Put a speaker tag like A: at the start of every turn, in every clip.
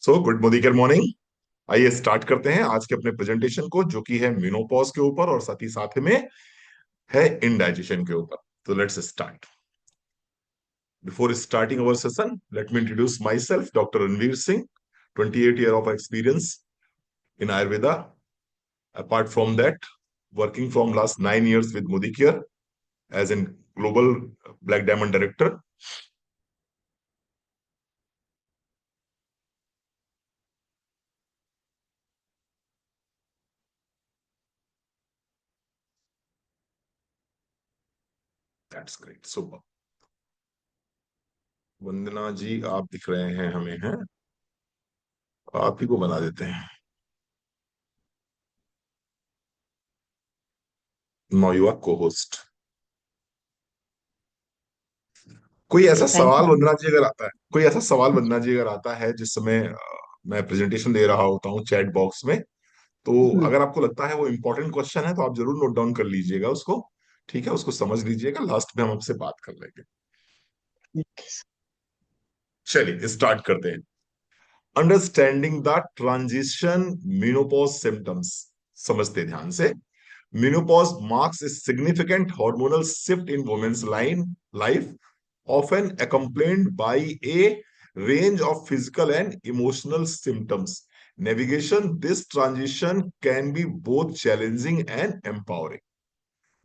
A: So good morning. आइए start करते हैं आज के अपने प्रेजेंटेशन को, जो कि है मेनोपॉज के ऊपर और साथ ही साथ में है इंडाइजेशन के ऊपर। तो let's start. Before starting our session, let me introduce my self, doctor Ranveer Singh, 28 year of experience in Ayurveda. Apart from that, working from last 9 years with Modicare as in global Black Diamond director. That's great. Super. वंदना जी आप दिख रहे हैं हमें, हैं? आप ही को बना देते हैं। नाउ यू आर को होस्ट। कोई ऐसा
B: थैंक
A: सवाल
B: यू।
A: वंदना जी अगर आता है, कोई ऐसा सवाल वंदना जी अगर आता है जिस समय मैं प्रेजेंटेशन दे रहा होता हूँ चैट बॉक्स में, तो
B: हम्म,
A: अगर आपको लगता है वो इंपॉर्टेंट क्वेश्चन है तो आप जरूर नोट डाउन कर लीजिएगा उसको। ठीक है, उसको समझ लीजिएगा, लास्ट में हम आपसे बात कर लेंगे। चलिए स्टार्ट करते हैं। Understanding the transition menopause symptoms. समझते हैं ध्यान से। Menopause marks a significant hormonal shift in women's life, often accompanied by a range of physical and emotional symptoms. Navigation this transition can be both challenging and empowering.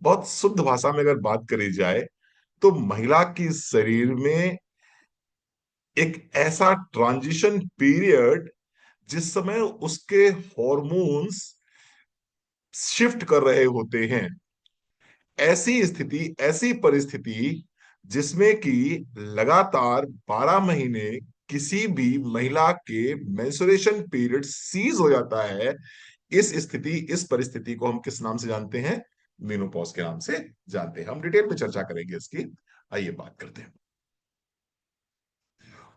A: बहुत शुद्ध भाषा में अगर बात करी जाए तो महिला के शरीर में एक ऐसा ट्रांजिशन पीरियड जिस समय उसके हॉर्मोन्स शिफ्ट कर रहे होते हैं, ऐसी स्थिति, ऐसी परिस्थिति जिसमें कि लगातार 12 महीने किसी भी महिला के मेंस्ट्रुएशन पीरियड सीज हो जाता है। इस स्थिति, इस परिस्थिति को हम किस नाम से जानते हैं? मेनोपॉज के नाम से जानते हैं। हम डिटेल में चर्चा करेंगे इसकी। आइए बात करते हैं।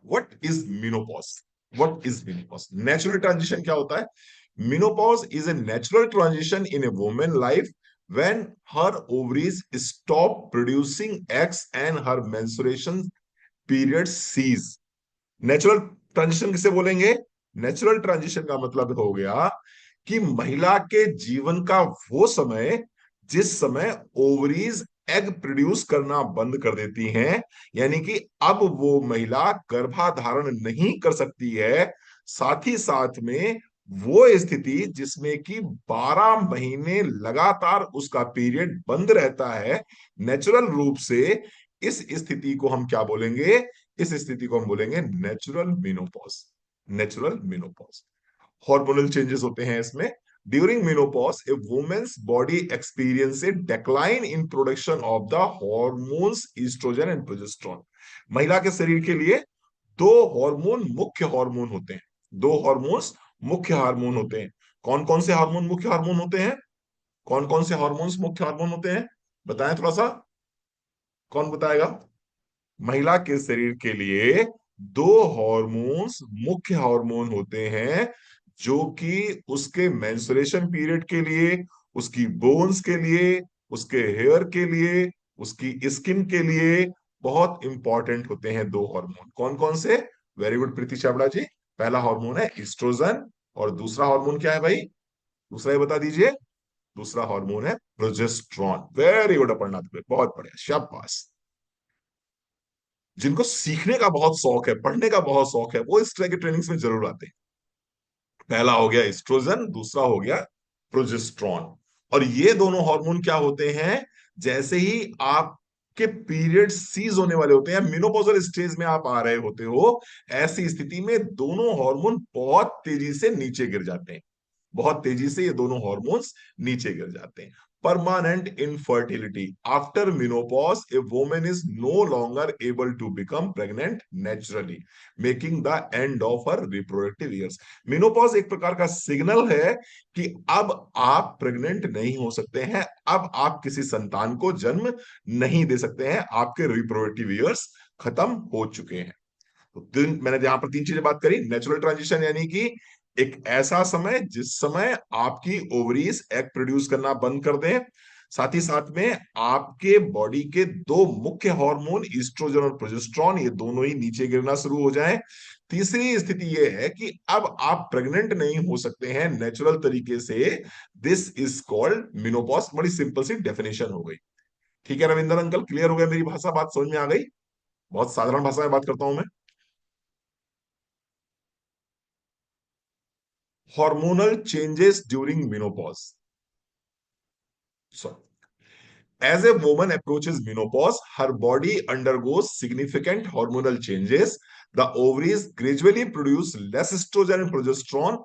A: What is menopause? What is menopause? Natural transition क्या होता है? Menopause is a natural transition in a woman life when her ovaries stop producing eggs and her menstruation period cease. Natural transition किसे बोलेंगे? नेचुरल ट्रांजिशन का मतलब हो गया कि महिला के जीवन का वो समय जिस समय ओवरीज एग प्रोड्यूस करना बंद कर देती हैं, यानी कि अब वो महिला गर्भाधारण नहीं कर सकती है। साथ ही साथ में वो स्थिति जिसमें कि 12 महीने लगातार उसका पीरियड बंद रहता है नेचुरल रूप से, इस स्थिति को हम क्या बोलेंगे? इस स्थिति को हम बोलेंगे natural menopause. Natural menopause. Hormonal changes होते हैं इसमें। During menopause a women's body experience a decline in production of the hormones estrogen and progesterone. महिला के शरीर के लिए दो हार्मोन मुख्य हार्मोन होते हैं। दो हार्मोन्स मुख्य हार्मोन होते हैं। कौन कौन से हार्मोन मुख्य हार्मोन होते हैं? कौन कौन से हार्मोन्स मुख्य हार्मोन होते हैं? बताएं थोड़ा सा। कौन बताएगा? महिला के शरीर के लिए दो हार्मोन्स मुख्य हार्मोन होते हैं, जो कि उसके मेंस्ट्रुएशन पीरियड के लिए, उसकी बोन्स के लिए, उसके हेयर के लिए, उसकी स्किन के लिए बहुत इंपॉर्टेंट होते हैं। दो हार्मोन कौन कौन से? वेरी गुड प्रीति चावड़ा जी। पहला हार्मोन है ईस्ट्रोजन, और दूसरा हार्मोन क्या है भाई? दूसरा ही बता दीजिए। दूसरा हार्मोन है progesterone. Very good Aparna Dubey, बहुत बढ़िया, शाबाश। जिनको सीखने का बहुत शौक है, पढ़ने का बहुत शौक है, वो इस तरह के ट्रेनिंग्स में जरूर आते हैं। पहला हो गया एस्ट्रोजन, दूसरा हो गया प्रोजेस्ट्रॉन। और ये दोनों हार्मोन क्या होते हैं? जैसे ही आपके पीरियड सीज होने वाले होते हैं, मेनोपॉजल स्टेज में आप आ रहे होते हो, ऐसी स्थिति में दोनों हार्मोन बहुत तेजी से नीचे गिर जाते हैं। बहुत तेजी से ये दोनों हॉर्मोन्स नीचे गिर जाते हैं। Permanent infertility. After menopause a women is no longer able to become pregnant naturally, making the end of her reproductive years. Menopause एक प्रकार का सिग्नल है कि अब आप प्रेग्नेंट नहीं हो सकते हैं, अब आप किसी संतान को जन्म नहीं दे सकते हैं, आपके रिप्रोडक्टिव ईयर्स खत्म हो चुके हैं। तो मैंने यहां पर तीन चीजें बात करी। नेचुरल ट्रांजिशन यानी कि एक ऐसा समय जिस समय आपकी ओवरीज एग प्रोड्यूस करना बंद कर दें, साथ ही साथ में आपके बॉडी के दो मुख्य हार्मोन ईस्ट्रोजन और प्रोजेस्टेरॉन ये दोनों ही नीचे गिरना शुरू हो जाएं। तीसरी स्थिति ये है कि अब आप प्रेग्नेंट नहीं हो सकते हैं नेचुरल तरीके से। This is called menopause. बड़ी सिंपल सी डेफिनेशन हो गई। ठीक है रविंदर अंकल, क्लियर हो गया? मेरी भाषा बात समझ में आ गई? बहुत साधारण भाषा में बात करता हूं मैं। Hormonal changes during menopause. So as a woman approaches menopause, her body undergoes significant hormonal changes. The ovaries gradually produce less estrogen and progesterone,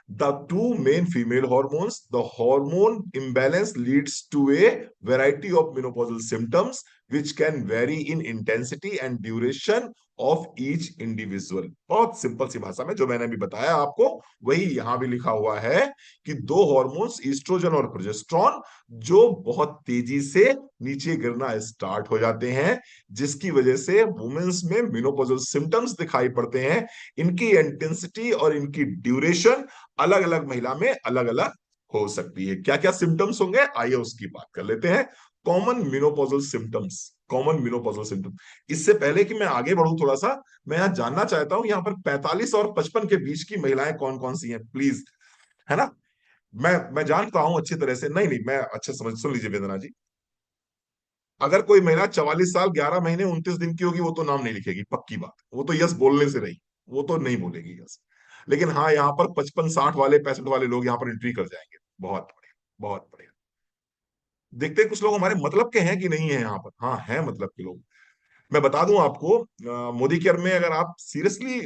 A: the two main female hormones. The hormone imbalance leads to a variety of menopausal symptoms, which can vary in intensity and duration of each individual. बहुत simple सी भाषा में जो मैंने अभी बताया आपको, वही यहां भी लिखा हुआ है कि दो हार्मोन्स ईस्ट्रोजन और प्रोजेस्टेरॉन जो बहुत तेजी से नीचे गिरना स्टार्ट हो जाते हैं, जिसकी वजह से वुमेन्स में मेनोपॉजल सिम्टम्स दिखाई पड़ते हैं। इनकी इंटेंसिटी और इनकी ड्यूरेशन अलग अलग महिला में अलग अलग हो सकती है। क्या क्या सिम्टम्स होंगे, आइए उसकी बात कर लेते हैं। Common menopausal symptoms. Common menopausal symptom. इससे पहले कि मैं आगे बढ़ूं थोड़ा सा, मैं यहां जानना चाहता हूं, यहां पर 45 और 55 के बीच की महिलाएं कौन कौन सी हैं प्लीज, है ना? मैं जानता हूं अच्छी तरह से, नहीं नहीं मैं अच्छे समझ, सुन लीजिए वेदना जी। अगर कोई महिला 44 साल 11 महीने 29 दिन की होगी, वो तो नाम नहीं लिखेगी, पक्की बात, वो तो यस बोलने से रही, वो तो नहीं बोलेगी यस। लेकिन हाँ, यहाँ पर 55 60 वाले 65 वाले लोग यहाँ पर एंट्री कर जाएंगे। बहुत बढ़िया, बहुत बढ़िया। देखते हैं कुछ लोग हमारे मतलब के हैं कि नहीं है यहाँ पर। हाँ, है मतलब के लोग। मैं बता दूं आपको, मोदी केयर में अगर आप सीरियसली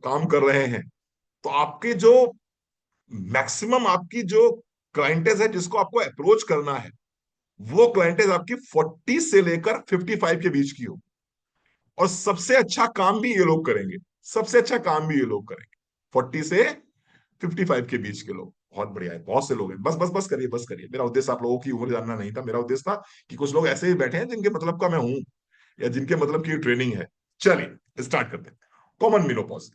A: काम कर रहे हैं, तो आपके जो मैक्सिमम आपकी जो क्लाइंटेज है जिसको आपको अप्रोच करना है, वो क्लाइंटेज आपकी 40 से लेकर 55 के बीच की हो। और सबसे अच्छा काम भी ये लोग करेंगे। सबसे अच्छा काम भी ये लोग करेंगे 40 से 55 के बीच के लोग। बहुत बढ़िया है, बहुत से लोग हैं। बस बस बस करिए, बस करिए। मेरा उद्देश्य आप लोगों की उम्र जानना नहीं था, मेरा उद्देश्य था कि कुछ लोग ऐसे ही बैठे हैं जिनके मतलब का मैं हूं, या जिनके मतलब की ट्रेनिंग है। चलिए स्टार्ट करते हैं। Common menopause,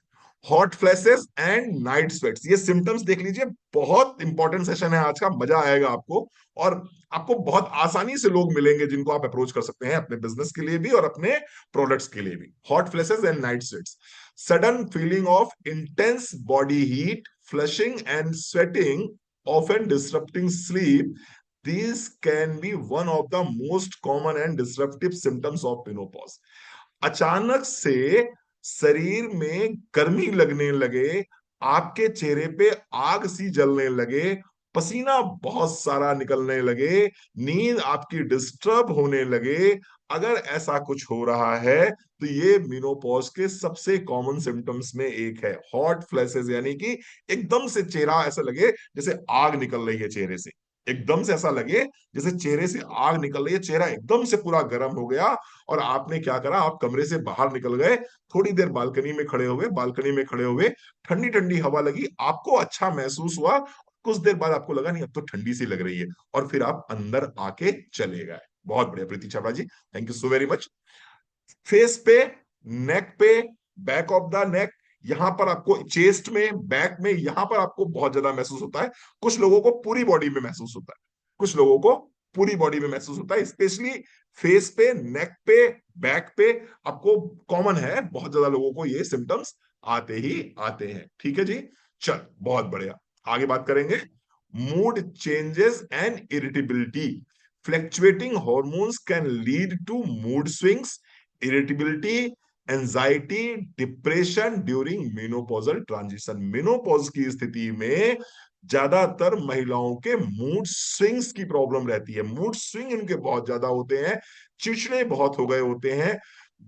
A: hot flashes and night sweats, ये सिम्टम्स देख लीजिए। बहुत इंपॉर्टेंट सेशन है आज का, मजा आएगा आपको। और आपको बहुत आसानी से लोग मिलेंगे जिनको आप अप्रोच कर सकते हैं अपने बिजनेस के लिए भी और अपने प्रोडक्ट्स के लिए भी। Hot flashes and night sweats, sudden feeling of intense body heat, flushing and sweating, often disrupting sleep. These can be one of the most common and disruptive symptoms of menopause. अचानक से शरीर में गर्मी लगने लगे, आपके चेहरे पे आग सी जलने लगे, पसीना बहुत सारा निकलने लगे, नींद आपकी डिस्टर्ब होने लगे। अगर ऐसा कुछ हो रहा है तो ये मेनोपॉज के सबसे कॉमन सिम्टम्स में एक है। हॉट फ्लैशेस यानी कि एकदम से चेहरा ऐसा लगे जैसे आग निकल रही है चेहरे से। एकदम से ऐसा लगे जैसे चेहरे से आग निकल रही है, चेहरा एकदम से पूरा गर्म हो गया। और आपने क्या करा, आप कमरे से बाहर निकल गए, थोड़ी देर बालकनी में खड़े हुए, बालकनी में खड़े हुए, ठंडी ठंडी हवा लगी, आपको अच्छा महसूस हुआ। कुछ देर बाद आपको लगा नहीं अब तो ठंडी सी लग रही है, और फिर आप अंदर आके चले गए। बहुत बढ़िया Preeti Chhabra ji, thank you so very much. Face पे, नेक पे, बैक ऑफ द नेक, यहां पर आपको चेस्ट में, बैक में, यहां पर आपको बहुत ज्यादा महसूस होता है। कुछ लोगों को पूरी बॉडी में महसूस होता है, कुछ लोगों को पूरी बॉडी में महसूस होता है, स्पेशली फेस पे, नेक पे, बैक पे। आपको कॉमन है, बहुत ज्यादा लोगों को ये सिम्टम्स आते ही आते हैं। ठीक है जी, चल बहुत बढ़िया। आगे बात करेंगे। Mood changes and irritability, fluctuating hormones can lead to mood swings, irritability, anxiety, depression during menopausal transition. Menopause की स्थिति में ज्यादातर महिलाओं के मूड स्विंग्स की प्रॉब्लम रहती है। मूड स्विंग इनके बहुत ज्यादा होते हैं, चिड़चिड़े बहुत हो गए होते हैं,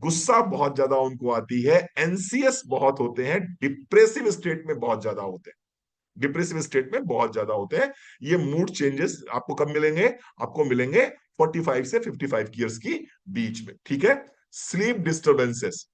A: गुस्सा बहुत ज्यादा उनको आती है, एनसीएस बहुत होते हैं, डिप्रेसिव स्टेट में बहुत ज्यादा होते हैं, डिप्रेसिव स्टेट में बहुत ज्यादा होते हैं। ये मूड चेंजेस आपको कब मिलेंगे? आपको मिलेंगे 45 से 55 ईयर्स की बीच में। ठीक है। Sleep disturbances,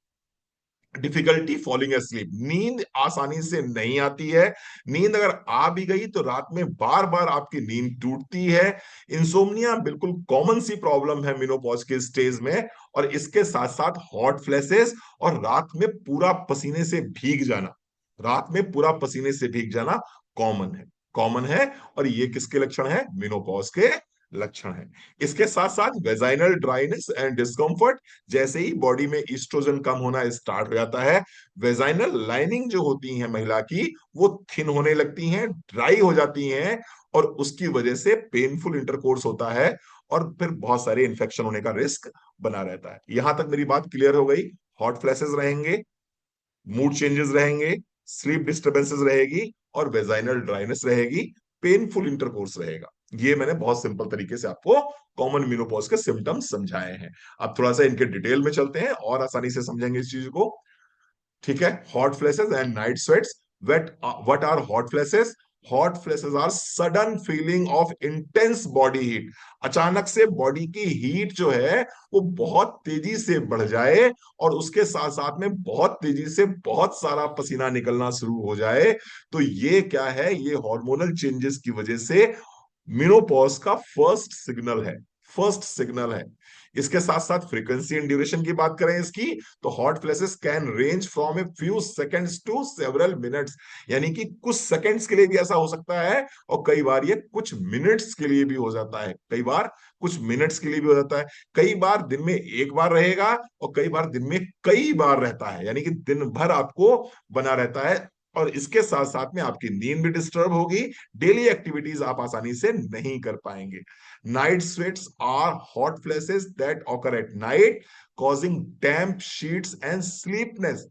A: difficulty falling asleep, नींद आसानी से नहीं आती है। नींद अगर आ भी गई तो रात में बार बार आपकी नींद टूटती है। इंसोम्निया बिल्कुल कॉमन सी प्रॉब्लम है मेनोपॉज के स्टेज में। और इसके साथ साथ हॉट फ्लैशेस और रात में पूरा पसीने से भीग जाना, रात में पूरा पसीने से भीग जाना कॉमन है, कॉमन है। और ये किसके लक्षण है? मेनोपॉज के लक्षण है। इसके साथ साथ वेजाइनल ड्राइनेस एंड डिस्कम्फर्ट, जैसे ही बॉडी में ईस्ट्रोजन कम होना स्टार्ट हो जाता है, वेजाइनल लाइनिंग जो होती है महिला की, वो थिन होने लगती हैं, ड्राई हो जाती हैं, और उसकी वजह से पेनफुल इंटरकोर्स होता है, और फिर बहुत सारे इन्फेक्शन होने का रिस्क बना रहता है। यहां तक मेरी बात क्लियर हो गई? हॉट फ्लैशेस रहेंगे, मूड चेंजेस रहेंगे, स्लीप डिस्टर्बेंसेस रहेगी, और वेजाइनल ड्राइनेस रहेगी, पेनफुल इंटरकोर्स रहेगा। ये मैंने बहुत सिंपल तरीके से आपको कॉमन मेनोपॉज के सिम्टम्स समझाए हैं। अब थोड़ा सा इनके डिटेल में चलते हैं और आसानी से समझेंगे इस चीज को। ठीक है, hot flashes and night sweats. Wait what are hot flashes? Hot flashes are sudden feeling of intense body heat. अचानक से बॉडी की हीट जो है वो बहुत तेजी से बढ़ जाए, और उसके साथ साथ में बहुत तेजी से बहुत सारा पसीना निकलना शुरू हो जाए। तो ये क्या है? ये हार्मोनल चेंजेस की वजह से मेनोपॉज का फर्स्ट सिग्नल है। फर्स्ट सिग्नल है। इसके साथ साथ फ्रीक्वेंसी एंड ड्यूरेशन की बात करें इसकी, तो hot flashes can range from a few seconds to several minutes. यानी कि कुछ सेकंड्स के लिए भी ऐसा हो सकता है, और कई बार ये कुछ मिनट्स के लिए भी हो जाता है, कई बार कुछ मिनट्स के लिए भी हो जाता है। कई बार दिन में एक बार रहेगा, और कई बार दिन में कई बार रहता है, यानी कि दिन भर आपको बना रहता है। और इसके साथ साथ में आपकी नींद भी डिस्टर्ब होगी, डेली एक्टिविटीज आप आसानी से नहीं कर पाएंगे। Night sweats are hot flashes that occur at night, causing damp sheets and sleeplessness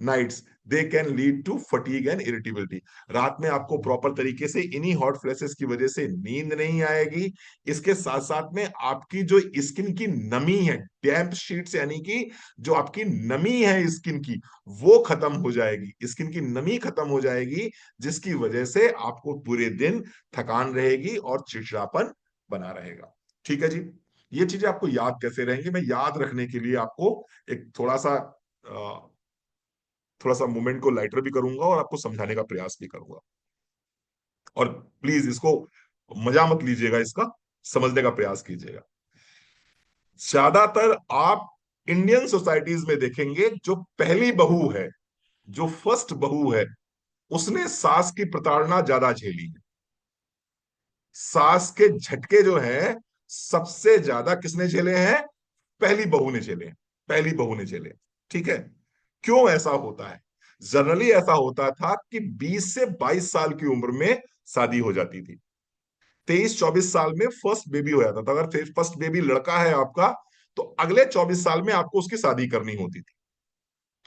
A: nights. They can lead to fatigue and irritability. रात में आपको प्रॉपर तरीके से इन्हीं हॉट फ्लैशेस की वजह से नींद नहीं आएगी। इसके साथ साथ में आपकी जो स्किन की नमी है, डैम्प शीट्स यानी कि जो आपकी नमी है स्किन की, वो खत्म हो जाएगी, स्किन की नमी खत्म हो जाएगी, जिसकी वजह से आपको पूरे दिन थकान रहेगी और चिड़चिड़ापन बना रहेगा। ठीक है जी। ये चीजें आपको याद कैसे रहेंगी? मैं याद रखने के लिए आपको एक थोड़ा सा मूवमेंट को लाइटर भी करूंगा, और आपको समझाने का प्रयास भी करूंगा। और प्लीज इसको मजा मत लीजिएगा, इसका समझने का प्रयास कीजिएगा। ज्यादातर आप इंडियन सोसाइटीज में देखेंगे, जो पहली बहू है, जो फर्स्ट बहू है, उसने सास की प्रताड़ना ज्यादा झेली है। सास के झटके जो है सबसे ज्यादा किसने झेले हैं? पहली बहू ने झेले हैं। पहली बहू ने झेले। ठीक है। क्यों ऐसा होता है? जनरली ऐसा होता था कि 20 से 22 साल की उम्र में शादी हो जाती थी। 23-24 साल में फर्स्ट बेबी हो जाता था। अगर फर्स्ट बेबी लड़का है आपका, तो अगले 24 साल में आपको उसकी शादी करनी होती थी।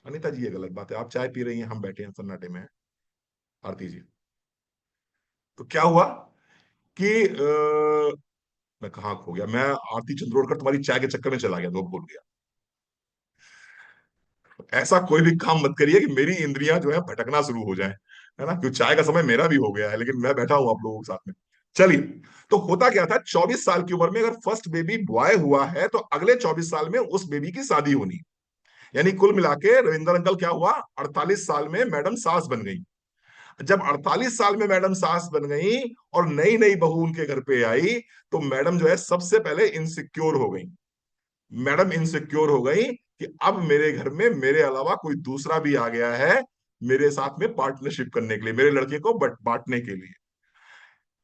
A: अनिता जी, ये गलत बात है। आप चाय पी रही हैं, हम बैठे हैं सन्नाटे में। आरती जी, तो क्या हुआ कि मैं कहाँ खो गया? मैं आरती चंद्रोड़कर तुम्हारी चाय के चक्कर में चला गया, तो भूल गया। ऐसा कोई भी काम मत करिए कि मेरी इंद्रियां जो है भटकना शुरू हो जाए, है ना? क्योंकि चाय का समय मेरा भी हो गया है, लेकिन मैं बैठा हूं आप लोगों के साथ में। चलिए, तो होता क्या था, 24 साल की उम्र में अगर फर्स्ट बेबी बॉय हुआ है, तो अगले 24 साल में उस बेबी की शादी होनी। यानी कुल मिला के रविंदर अंकल क्या हुआ, 48 साल में मैडम सास बन गई। जब 48 साल में मैडम सास बन गई और नई नई बहू उनके घर पे आई, तो मैडम जो है सबसे पहले इनसिक्योर हो गई। मैडम इनसिक्योर हो गई कि अब मेरे घर में मेरे अलावा कोई दूसरा भी आ गया है, मेरे साथ में पार्टनरशिप करने के लिए, मेरे लड़के को बांटने के लिए।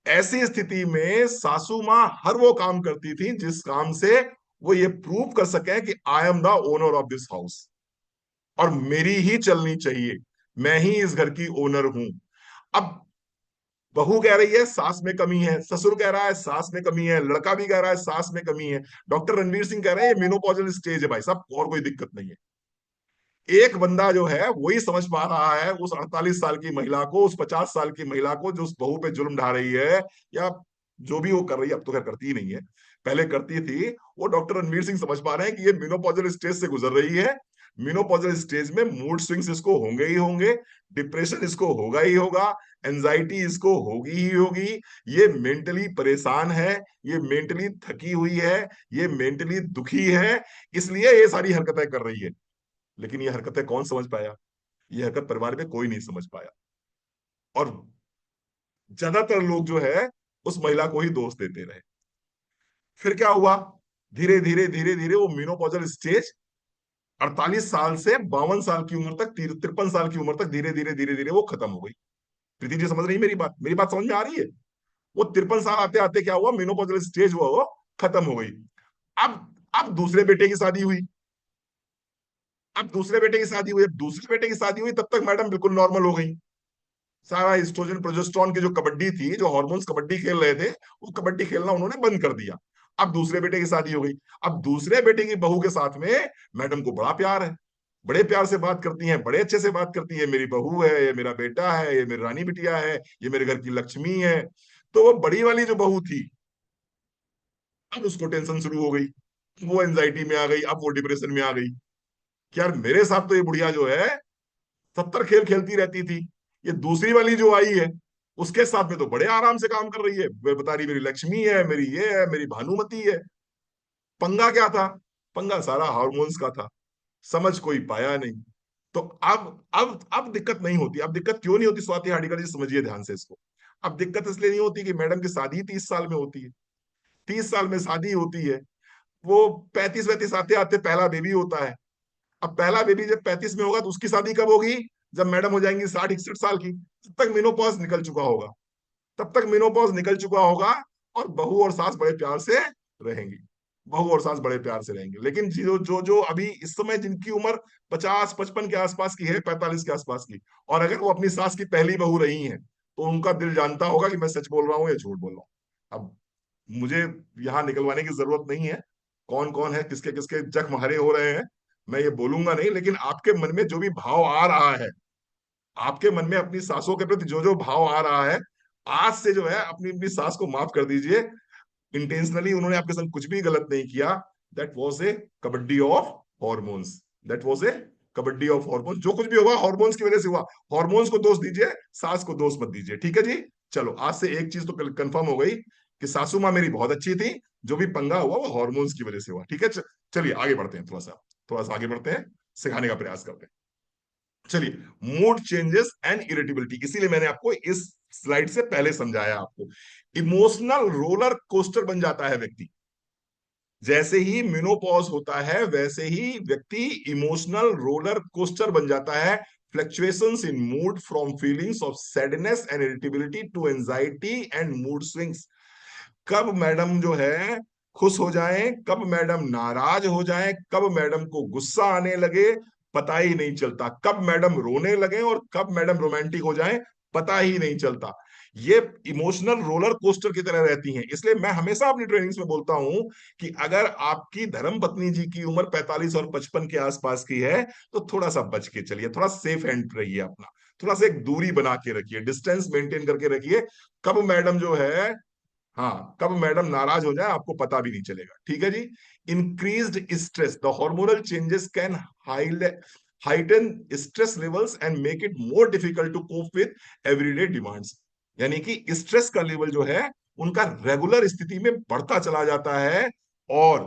A: ऐसी स्थिति में सासू माँ हर वो काम करती थी जिस काम से वो ये प्रूव कर सके कि I am the owner of this house, और मेरी ही चलनी चाहिए, मैं ही इस घर की ओनर हूं। अब बहू कह रही है सास में कमी है, ससुर कह रहा है सास में कमी है, लड़का भी कह रहा है सास में कमी है, डॉक्टर रणवीर सिंह कह रहे हैं ये मेनोपॉजल स्टेज है भाई साहब, और कोई दिक्कत नहीं है। एक बंदा जो है वही समझ पा रहा है उस 48 साल की महिला को, उस 50 साल की महिला को, जो उस बहू पे जुल्म ढा रही है, या जो भी वो कर रही है, अब तो खैर करती ही नहीं है, पहले करती थी। वो डॉक्टर रणवीर सिंह समझ पा रहे हैं कि ये मेनोपॉजल स्टेज से गुजर रही है। मेनोपॉजल स्टेज में मूड स्विंग्स इसको होंगे ही होंगे, डिप्रेशन इसको होगा ही होगा, एंजाइटी इसको होगी ही होगी, ये मेंटली परेशान है, ये मेंटली थकी हुई है, ये मेंटली दुखी है, इसलिए ये सारी हरकतें कर रही है। लेकिन ये हरकतें कौन समझ पाया? ये हरकत परिवार में कोई नहीं समझ पाया, और ज्यादातर लोग जो है उस महिला को ही दोष देते रहे। फिर क्या हुआ? धीरे धीरे धीरे धीरे वो मेनोपॉजल स्टेज 48 साल से 52 साल की उम्र तक, 53 साल की उम्र तक, धीरे धीरे धीरे धीरे वो खत्म हो गई। प्रीति जी समझ रही है मेरी बात? मेरी बात समझ में आ रही है? वो 53 साल आते आते क्या हुआ, मेनोपॉजल स्टेज हुआ, वो खत्म हो गई। अब दूसरे बेटे की शादी हुई। अब दूसरे बेटे की शादी हुई, अब दूसरे बेटे की शादी हुई, तब तक मैडम बिल्कुल नॉर्मल हो गई। सारा एस्ट्रोजन प्रोजेस्टेरॉन की जो कबड्डी थी, जो हॉर्मोन्स कबड्डी खेल रहे थे, वो कबड्डी खेलना उन्होंने बंद कर दिया। अब दूसरे बेटे की शादी हो गई। अब दूसरे बेटे की बहू के साथ में मैडम को बड़ा प्यार है, बड़े प्यार से बात करती हैं, बड़े अच्छे से बात करती है, मेरी बहू है, ये मेरा बेटा है, ये मेरी रानी बिटिया है, ये मेरे घर की लक्ष्मी है। तो वो बड़ी वाली जो बहू थी, अब उसको टेंशन शुरू हो गई, वो एंजाइटी में आ गई, अब वो डिप्रेशन में आ गई कि यार मेरे साथ तो ये बुढ़िया जो है 70 खेल खेलती रहती थी, ये दूसरी वाली जो आई है उसके साथ में तो बड़े आराम से काम कर रही है, वे बता रही मेरी लक्ष्मी है, मेरी ये है, मेरी भानुमति है। पंगा क्या था? पंगा सारा हार्मोन्स का था, समझ कोई पाया नहीं। तो अब दिक्कत नहीं होती। अब दिक्कत क्यों नहीं होती स्वाति हार्डिकर जी, समझिए ध्यान से इसको। अब दिक्कत इसलिए नहीं होती कि मैडम की शादी 30 साल में होती है, 30 साल में शादी होती है, वो 35 35 आते आते पहला बेबी होता है। अब पहला बेबी जब 35 में होगा तो उसकी शादी कब होगी? जब मैडम हो जाएंगी 60 61 साल की, तब तक मेनोपॉज निकल चुका होगा, तब तक मेनोपॉज निकल चुका होगा। और बहू और सास बड़े प्यार से रहेंगी, बहू और सास बड़े प्यार से रहेंगे। लेकिन जो जो जो अभी इस समय जिनकी उम्र 50 55 के आसपास की है, 45 के आसपास की, और अगर वो अपनी सास की पहली बहू रही हैं, तो उनका दिल जानता होगा कि मैं सच बोल रहा हूँ या झूठ बोल रहा हूँ। अब मुझे यहाँ निकलवाने की जरूरत नहीं है, कौन कौन है, किसके किसके जख्म हरे हो रहे हैं, मैं ये बोलूंगा नहीं। लेकिन आपके मन में जो भी भाव आ रहा है, आपके मन में अपनी सासों के प्रति जो जो भाव आ रहा है, आज से जो है अपनी अपनी सास को माफ कर दीजिए। इंटेंशनली उन्होंने आपके संग कुछ भी गलत नहीं किया। That was a kabaddi of hormones, that was a kabaddi of hormones. जो कुछ भी होगा हॉर्मोन्स की वजह से हुआ, हॉर्मोन्स को दोष दीजिए, सास को दोष मत दीजिए, ठीक है जी। चलो आज से एक चीज तो कंफर्म हो गई कि सासू माँ मेरी बहुत अच्छी थी, जो भी पंगा हुआ वो हॉर्मोन्स की वजह से हुआ, ठीक है। चलिए आगे बढ़ते हैं, थोड़ा सा आगे बढ़ते हैं, सिखाने का प्रयास करते हैं। चलिए, मूड चेंजेस एंड इरिटेबिलिटी, इसीलिए मैंने आपको इस स्लाइड से पहले समझाया आपको। इमोशनल रोलर कोस्टर बन जाता है व्यक्ति, जैसे ही मेनोपॉज होता है वैसे ही व्यक्ति इमोशनल रोलर कोस्टर बन जाता है। Fluctuations in mood from feelings of sadness and irritability to anxiety and mood swings. कब मैडम जो है खुश हो जाएं, कब मैडम नाराज हो जाएं, कब मैडम को गुस्सा आने लगे, पता ही नहीं चलता। कब मैडम रोने लगे और कब मैडम रोमांटिक हो जाएं, पता ही नहीं चलता। ये इमोशनल रोलर कोस्टर की तरह रहती हैं। इसलिए मैं हमेशा अपनी ट्रेनिंग्स में बोलता हूं कि अगर आपकी धर्म पत्नी जी की उम्र 45 और 55 के आसपास की है, तो थोड़ा सा बच के चलिए, थोड़ा सेफ हैंड रहिए अपना, थोड़ा सा एक दूरी बना के रखिए, डिस्टेंस मेंटेन करके रखिए। कब मैडम जो है, हाँ, कब मैडम नाराज हो जाए आपको पता भी नहीं चलेगा, ठीक है जी। Increased stress, the hormonal changes can heighten stress levels and make it more difficult to cope with everyday demands. यानी कि स्ट्रेस का लेवल जो है उनका रेगुलर स्थिति में बढ़ता चला जाता है। और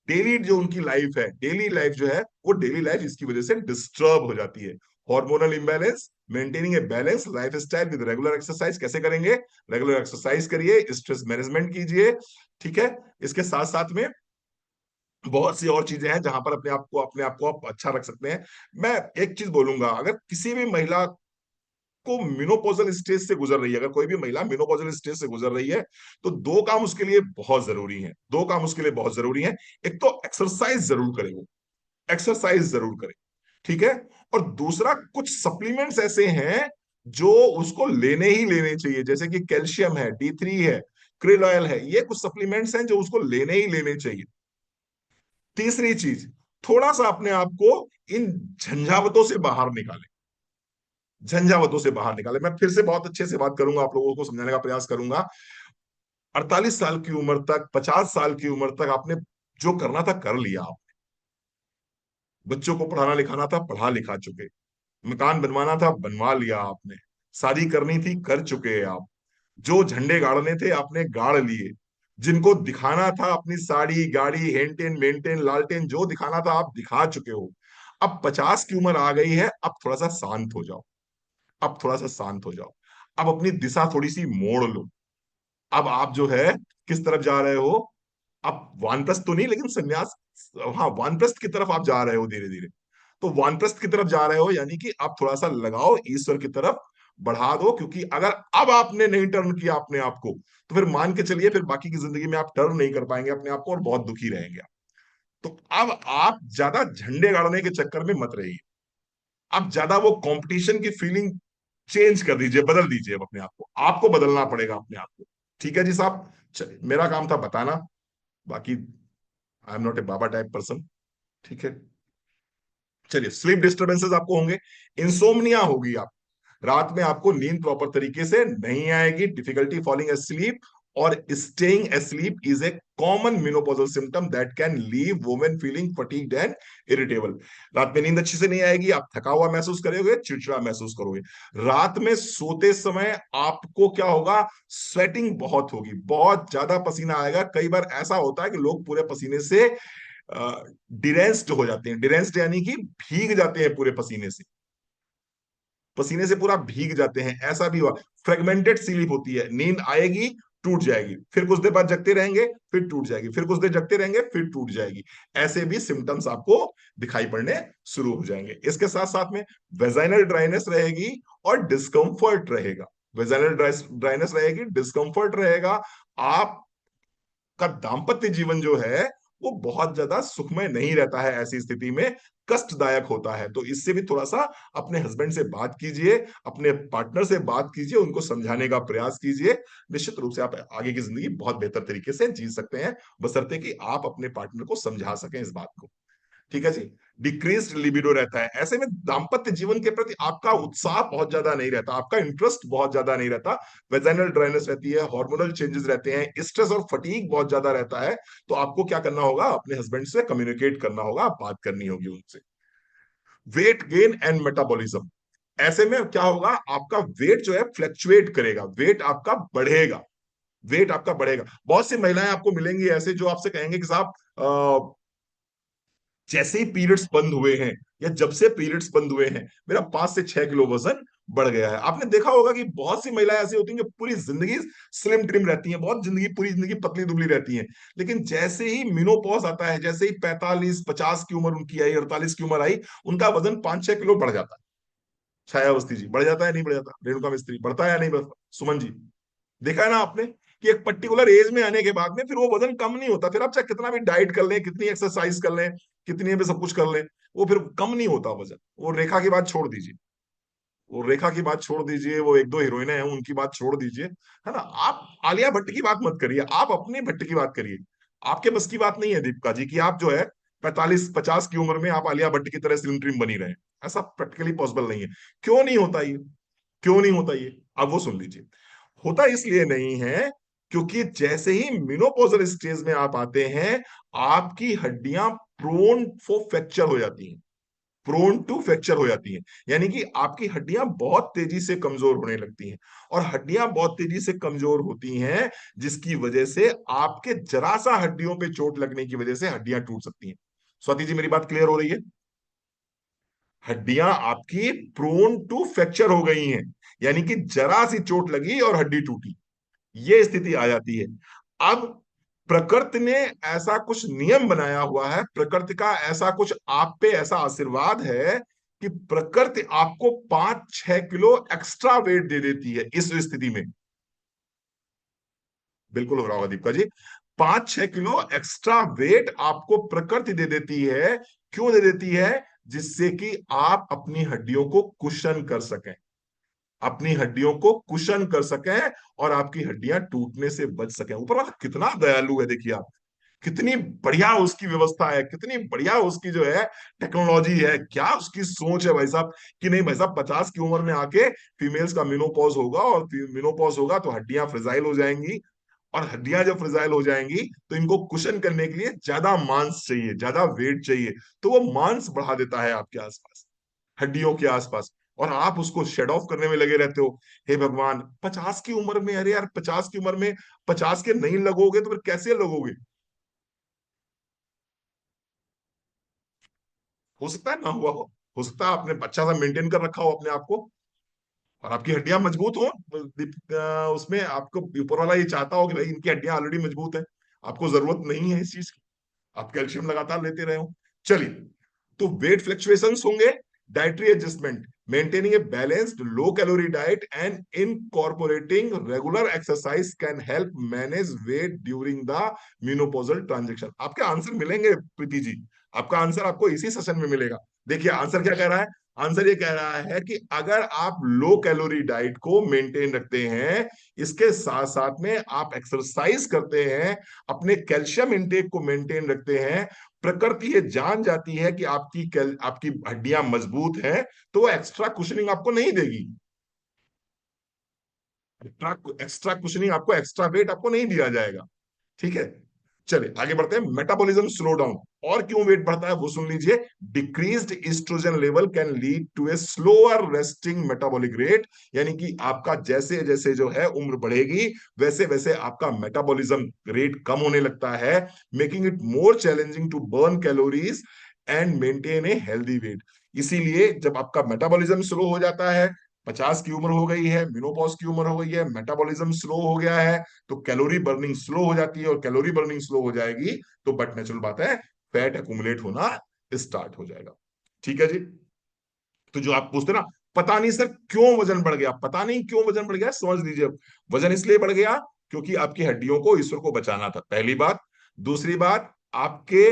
A: डेली जो उनकी लाइफ है, डेली लाइफ जो है, वो डेली लाइफ इसकी वजह से डिस्टर्ब हो जाती है। Hormonal imbalance, maintaining a balance life style with regular exercise. कैसे करेंगे? रेगुलर एक्सरसाइज करिए, स्ट्रेस मैनेजमेंट कीजिए, ठीक है। इसके साथ साथ में बहुत सी और चीजें हैं जहां पर अपने आप को आप अच्छा रख सकते हैं। मैं एक चीज बोलूंगा, अगर किसी भी महिला को मिनोपॉजल स्टेज से गुजर रही है, अगर कोई भी महिला मिनोपॉजल स्टेज से गुजर रही है, तो दो काम उसके लिए बहुत जरूरी हैं, दो काम उसके लिए बहुत जरूरी हैं। एक तो एक्सरसाइज जरूर करे, वो एक्सरसाइज जरूर करे, ठीक है। और दूसरा, कुछ सप्लीमेंट्स ऐसे हैं जो उसको लेने ही लेने चाहिए, जैसे कि कैल्शियम है, D3 है, क्रिल ऑयल है, ये कुछ सप्लीमेंट्स हैं जो उसको लेने ही लेने चाहिए। तीसरी चीज, थोड़ा सा अपने आप को इन झंझावतों से बाहर निकाले, झंझावतों से बाहर निकाले। मैं फिर से बहुत अच्छे से बात करूंगा, आप लोगों को समझाने का प्रयास करूंगा। 48 साल की उम्र तक, 50 साल की उम्र तक आपने जो करना था कर लिया। आप बच्चों को पढ़ाना लिखाना था, पढ़ा लिखा चुके, मकान बनवाना था, बनवा लिया आपने, शादी करनी थी, कर चुके हैं आप, जो झंडे गाड़ने थे आपने गाड़ लिए, जिनको दिखाना था अपनी साड़ी गाड़ी हेंटेन मेंटेन लालटेन जो दिखाना था आप दिखा चुके हो। अब 50 की उम्र आ गई है, अब थोड़ा सा शांत हो जाओ, अब थोड़ा सा शांत हो जाओ, अब अपनी दिशा थोड़ी सी मोड़ लो। अब आप जो है किस तरफ जा रहे हो? आप वानप्रस्थ तो नहीं, लेकिन संन्यास, हाँ, वानप्रस्थ की तरफ आप जा रहे हो धीरे धीरे। तो वानप्रस्थ की तरफ जा रहे हो, यानी कि आप थोड़ा सा लगाओ ईश्वर की तरफ, बढ़ा दो, क्योंकि अगर अब आपने नहीं टर्न किया अपने आप को, तो फिर मान के चलिए फिर बाकी की जिंदगी में आप टर्न नहीं कर पाएंगे अपने आप को और बहुत दुखी रहेंगे आप। तो अब आप ज्यादा झंडे गाड़ने के चक्कर में मत रहिए। आप ज्यादा वो कंपटीशन की फीलिंग चेंज कर दीजिए, बदल दीजिए अब अपने आप को, आपको बदलना पड़ेगा अपने आप को। ठीक है जी साहब, चलिए मेरा काम था बताना, बाकी I am not a Baba type person. ठीक है, चलिए स्लीप डिस्टरबेंसेस आपको होंगे, इंसोम्निया होगी आप, रात में आपको नींद प्रॉपर तरीके से नहीं आएगी, डिफिकल्टी फॉलिंग एस्लीप और staying asleep is a common menopausal symptom that can leave women feeling fatigued and irritable. रात में नींद अच्छी से नहीं आएगी, आप थका हुआ महसूस करोगे, चिड़चिड़ा महसूस करोगे। रात में सोते समय आपको क्या होगा, स्वेटिंग बहुत होगी, बहुत ज्यादा पसीना आएगा। कई बार ऐसा होता है कि लोग पूरे पसीने से डिरेंस्ड हो जाते हैं, डिरेंस्ड यानी कि भीग जाते हैं पूरे पसीने से, पसीने से पूरा भीग जाते हैं, ऐसा भी हुआ। फ्रेगमेंटेड स्लीप होती है, नींद आएगी, टूट जाएगी, फिर कुछ देर बाद जगते रहेंगे, फिर टूट जाएगी, फिर कुछ देर जगते रहेंगे, फिर टूट जाएगी। ऐसे भी सिम्टम्स आपको दिखाई पड़ने शुरू हो जाएंगे। इसके साथ साथ में वेजाइनल ड्राइनेस रहेगी और डिस्कम्फर्ट रहेगा। वेजाइनल ड्राइनेस रहेगी, डिस्कम्फर्ट रहेगा। आप का दाम्पत्य जीवन जो है वो बहुत ज्यादा सुखमय नहीं रहता है, ऐसी स्थिति में कष्टदायक होता है। तो इससे भी थोड़ा सा अपने हस्बैंड से बात कीजिए, अपने पार्टनर से बात कीजिए, उनको समझाने का प्रयास कीजिए। निश्चित रूप से आप आगे की जिंदगी बहुत बेहतर तरीके से जी सकते हैं, बशर्ते कि आप अपने पार्टनर को समझा सकें इस बात को। ठीक है जी। डिक्रीज्ड लिबिडो रहता है, ऐसे में दाम्पत्य जीवन के प्रति आपका उत्साह बहुत ज्यादा नहीं रहता, आपका इंटरेस्ट बहुत ज्यादा नहीं रहता। वेजाइनल ड्राइनेस रहती है, हार्मोनल चेंजेस रहते हैं, स्ट्रेस और फटीग बहुत ज्यादा रहता है। तो आपको क्या करना होगा, अपने हस्बैंड से कम्युनिकेट करना होगा, बात करनी होगी उनसे। वेट गेन एंड मेटाबॉलिज्म, ऐसे में क्या होगा, आपका वेट जो है फ्लक्चुएट करेगा, वेट आपका बढ़ेगा, वेट आपका बढ़ेगा। बहुत सी महिलाएं आपको मिलेंगी ऐसे जो आपसे कहेंगे कि साहब जैसे ही पीरियड्स बंद हुए हैं या जब से पीरियड्स बंद हुए हैं मेरा 5 से 6 किलो वजन बढ़ गया है। आपने देखा होगा कि बहुत सी महिलाएं ऐसी होती हैं जो पूरी जिंदगी स्लिम ट्रिम रहती हैं, बहुत जिंदगी पूरी जिंदगी पतली दुबली रहती हैं, लेकिन जैसे ही मिनोपॉज आता है, जैसे ही 45-50 की उम्र उनकी आई, 48 की उम्र आई, उनका वजन 5-6 किलो बढ़ जाता है। छाया अवस्थी जी, बढ़ जाता है नहीं बढ़ जाता, रेणुका मिस्त्री, बढ़ता है या नहीं बढ़ता, सुमन जी, देखा है ना आपने कि एक पर्टिकुलर एज में आने के बाद में फिर वो वजन कम नहीं होता, फिर आप चाहे कितना भी डाइट कर लें, कितनी एक्सरसाइज कर लें, कितनी भी सब कुछ कर लें, वो फिर कम नहीं होता वजन। वो रेखा की बात छोड़ दीजिए, वो रेखा की बात छोड़ दीजिए, वो एक दो हीरोइनें हैं उनकी बात छोड़ दीजिए, है ना। आप आलिया भट्ट की बात मत करिए, आप अपने भट्ट की बात करिए। आपके बस की बात नहीं है दीपिका जी कि आप जो है 45-50 की उम्र में आप आलिया भट्ट की तरह स्लिम ट्रिम बनी रहे, ऐसा प्रैक्टिकली पॉसिबल नहीं है। क्यों नहीं होता ये, क्यों नहीं होता ये, अब वो सुन लीजिए। होता इसलिए नहीं है क्योंकि जैसे ही मिनोपॉजल स्टेज में आप आते हैं, आपकी हड्डियां प्रोन फॉर फ्रैक्चर हो जाती हैं, प्रोन टू फ्रैक्चर हो जाती हैं, यानी कि आपकी हड्डियां बहुत तेजी से कमजोर होने लगती हैं। और हड्डियां बहुत तेजी से कमजोर होती हैं जिसकी वजह से आपके जरा सा हड्डियों पे चोट लगने की वजह से हड्डियां टूट सकती हैं। स्वाति जी मेरी बात क्लियर हो रही है, हड्डियां आपकी प्रोन टू फ्रैक्चर हो गई हैं, यानी कि जरा सी चोट लगी और हड्डी टूटी, ये स्थिति आ जाती है। अब प्रकृति ने ऐसा कुछ नियम बनाया हुआ है, प्रकृति का ऐसा कुछ आप पे ऐसा आशीर्वाद है कि प्रकृति आपको 5-6 किलो एक्स्ट्रा वेट दे देती है इस स्थिति में। बिल्कुल हो रहा होगा Deepika ji, 5-6 kilo extra weight आपको प्रकृति दे देती है। क्यों दे देती है, जिससे कि आप अपनी हड्डियों को कुशन कर सकें, अपनी हड्डियों को कुशन कर सकें और आपकी हड्डियां टूटने से बच सकें। ऊपर वाला कितना दयालु है, देखिए आप, कितनी बढ़िया उसकी व्यवस्था है, कितनी बढ़िया उसकी जो है टेक्नोलॉजी है, क्या उसकी सोच है भाई साहब, कि नहीं भाई साहब 50 की उम्र में आके फीमेल्स का मिनोपॉज होगा, और मिनोपॉज होगा तो हड्डियां फ्रेजाइल हो जाएंगी, और हड्डियां जब फ्रेजाइल हो जाएंगी तो इनको कुशन करने के लिए ज्यादा मांस चाहिए, ज्यादा वेट चाहिए, तो वो मांस बढ़ा देता है आपके आसपास, हड्डियों के आसपास, और आप उसको शेड ऑफ करने में लगे रहते हो। हे भगवान, 50 की उम्र में, अरे यार 50 की उम्र में 50 के नहीं लगोगे तो फिर कैसे लगोगे। हो सकता है ना हुआ हो सकता है आपने अच्छा सा मेंटेन कर रखा हो अपने आप को, और आपकी हड्डियां मजबूत हो। उसमें आपको ऊपर वाला ये चाहता हो कि भाई इनकी हड्डियां ऑलरेडी मजबूत है, आपको जरूरत नहीं है इस चीज की, आप कैल्शियम लगातार लेते रहे हो। चलिए, तो वेट फ्लक्चुएशंस होंगे, Dietary adjustment, maintaining a balanced low calorie diet and incorporating regular exercise can help manage weight during the menopausal transition. आपके आंसर मिलेंगे प्रीति जी, आपका आंसर आपको इसी सेशन में मिलेगा। देखिए आंसर क्या कह रहा है, आंसर ये कह रहा है कि अगर आप लो कैलोरी डाइट को मेंटेन रखते हैं, इसके साथ साथ में आप एक्सरसाइज करते हैं, अपने कैल्शियम इंटेक को मेंटेन रखते हैं, प्रकृति ये जान जाती है कि आपकी हड्डियां मजबूत हैं, तो वो एक्स्ट्रा कुशनिंग आपको नहीं देगी। एक्स्ट्रा कुशनिंग आपको, एक्स्ट्रा वेट आपको नहीं दिया जाएगा। ठीक है, चलिए आगे बढ़ते हैं। मेटाबॉलिज्म स्लो डाउन, और क्यों वेट बढ़ता है वो सुन लीजिए। Decreased estrogen level can lead to a slower resting metabolic rate, यानी कि आपका जैसे जैसे जो है उम्र बढ़ेगी वैसे वैसे आपका मेटाबॉलिज्म रेट कम होने लगता है, making it more challenging to burn calories and maintain a healthy weight. इसीलिए जब आपका मेटाबॉलिज्म स्लो हो जाता है, 50 की उम्र हो गई है, मिनोपॉज की उम्र हो गई है, मेटाबॉलिज्म स्लो हो गया है, तो कैलोरी बर्निंग स्लो हो जाती है, और कैलोरी बर्निंग स्लो हो जाएगी तो बट नेचुरल बात है फैट एक्यूमुलेट होना स्टार्ट हो जाएगा। ठीक है जी। तो जो आप पूछते ना, पता नहीं सर क्यों वजन बढ़ गया, पता नहीं क्यों वजन बढ़ गया, समझ लीजिए वजन इसलिए बढ़ गया क्योंकि आपकी हड्डियों को, ईश्वर को बचाना था, पहली बात। दूसरी बात, आपके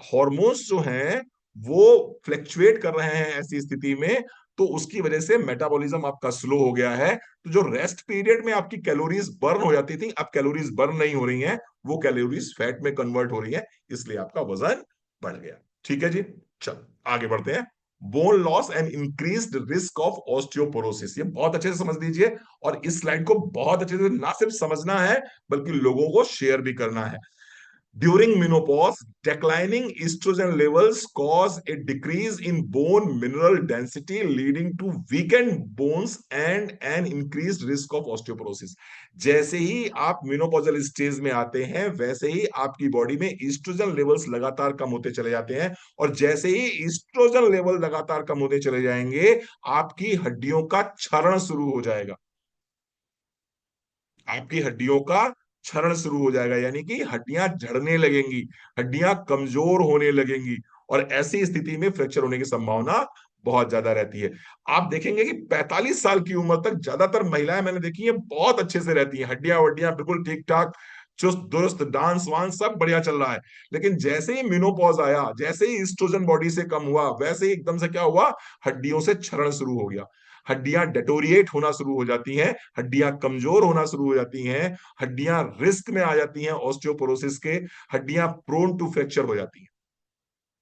A: हॉर्मोन्स जो हैं वो फ्लैक्चुएट कर रहे हैं ऐसी स्थिति में, तो उसकी वजह से मेटाबॉलिज्म आपका स्लो हो गया है। तो जो रेस्ट पीरियड में आपकी कैलोरीज बर्न हो जाती थी, अब कैलोरीज बर्न नहीं हो रही हैं, वो कैलोरीज फैट में कन्वर्ट हो रही है, इसलिए आपका वजन बढ़ गया। ठीक है जी। चल आगे बढ़ते हैं। Bone loss and increased risk of osteoporosis, ये बहुत अच्छे से समझ लीजिए, और इस स्लाइड को बहुत अच्छे से ना सिर्फ समझना है बल्कि लोगों को शेयर भी करना है। During menopause, declining estrogen levels cause a decrease in bone mineral density, leading to weakened bones and an increased risk of osteoporosis. जैसे ही आप मेनोपॉजल स्टेज में आते हैं, वैसे ही आपकी बॉडी में ईस्ट्रोजन लेवल्स लगातार कम होते चले जाते हैं, और जैसे ही ईस्ट्रोजन लेवल लगातार कम होते चले जाएंगे, आपकी हड्डियों का क्षरण शुरू हो जाएगा। आपकी हड्डियों का क्षरण शुरू हो जाएगा, यानी कि हड्डियां झड़ने लगेंगी, हड्डियां कमजोर होने लगेंगी, और ऐसी स्थिति में फ्रैक्चर होने की संभावना बहुत ज्यादा रहती है। आप देखेंगे कि 45 साल की उम्र तक ज्यादातर महिलाएं मैंने देखी है बहुत अच्छे से रहती हैं, हड्डियां वड्डियां बिल्कुल ठीक ठाक, चुस्त दुरुस्त, डांस वांस सब बढ़िया चल रहा है। लेकिन जैसे ही मेनोपॉज आया, जैसे ही ईस्ट्रोजन बॉडी से कम हुआ, वैसे ही एकदम से क्या हुआ, हड्डियों से क्षरण शुरू हो गया, हड्डियां डेटोरिएट होना शुरू हो जाती हैं, हड्डियां कमजोर होना शुरू हो जाती हैं, हड्डियां रिस्क में आ जाती हैं ऑस्टियोपोरोसिस के, हड्डियां प्रोन टू फ्रैक्चर हो जाती हैं।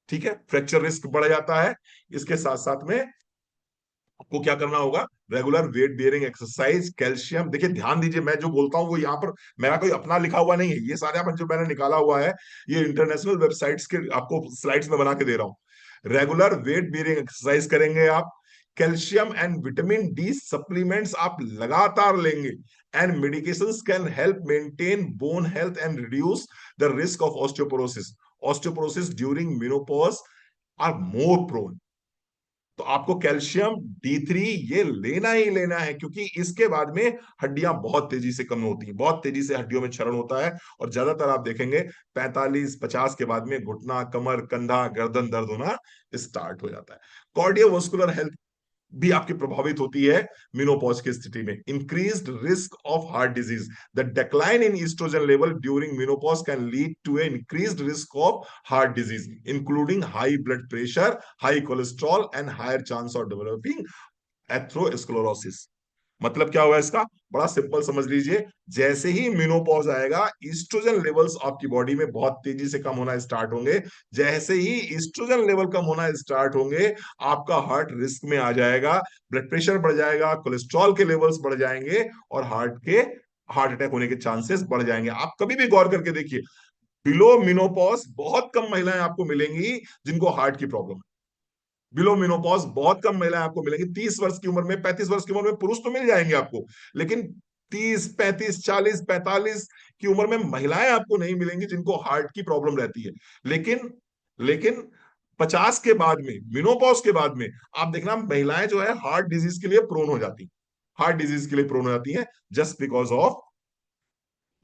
A: ठीक है, फ्रैक्चर रिस्क बढ़ जाता है। इसके साथ साथ में आपको क्या करना होगा, regular weight bearing exercise, calcium, देखिए ध्यान दीजिए मैं जो बोलता हूं वो यहाँ पर मेरा कोई अपना लिखा हुआ नहीं है, ये सारे अपन जो मैंने निकाला हुआ है ये इंटरनेशनल वेबसाइट्स के आपको स्लाइड्स में बना के दे रहा हूं। रेगुलर वेट बियरिंग एक्सरसाइज करेंगे आप, calcium and vitamin D supplements आप लगातार लेंगे, and medications can help maintain bone health and reduce the risk of osteoporosis. Osteoporosis during menopause are more prone. तो आपको कैल्शियम D3 ये लेना ही लेना है, क्योंकि इसके बाद में हड्डियां बहुत तेजी से कम होती हैं, बहुत तेजी से हड्डियों में क्षरण होता है, और ज्यादातर आप देखेंगे 45-50 के बाद में घुटना, कमर, कंधा, गर्दन दर्द होना स्टार्ट हो जाता है। कार्डियोवास्कुलर हेल्थ भी आपकी प्रभावित होती है मेनोपॉज की स्थिति में। Increased risk of heart disease, the decline in estrogen level during menopause can lead to a increased risk of heart disease including high blood pressure, high cholesterol and higher chance of developing atherosclerosis. मतलब क्या हुआ इसका, बड़ा simple समझ लीजिए, जैसे ही menopause आएगा, ईस्ट्रोजन लेवल्स आपकी बॉडी में बहुत तेजी से कम होना स्टार्ट होंगे। जैसे ही ईस्ट्रोजन लेवल कम होना स्टार्ट होंगे, आपका हार्ट रिस्क में आ जाएगा, ब्लड प्रेशर बढ़ जाएगा, कोलेस्ट्रॉल के लेवल्स बढ़ जाएंगे, और हार्ट अटैक होने के चांसेस बढ़ जाएंगे। आप कभी भी गौर करके देखिए, बिलो मेनोपॉज बहुत कम महिलाएं आपको मिलेंगी जिनको हार्ट की प्रॉब्लम है। बिलो मेनोपॉज बहुत कम महिलाएं आपको मिलेंगी। 30 वर्ष की उम्र में, 35 वर्ष की उम्र में पुरुष तो मिल जाएंगे आपको, लेकिन 30, 35, 40, 45 की उम्र में महिलाएं आपको नहीं मिलेंगी जिनको हार्ट की प्रॉब्लम रहती है। लेकिन लेकिन 50 के बाद में, मेनोपॉज के बाद में, आप देखना महिलाएं जो है हार्ट डिजीज के लिए प्रोन हो जाती, हार्ट डिजीज के लिए प्रोन हो जाती है, just because of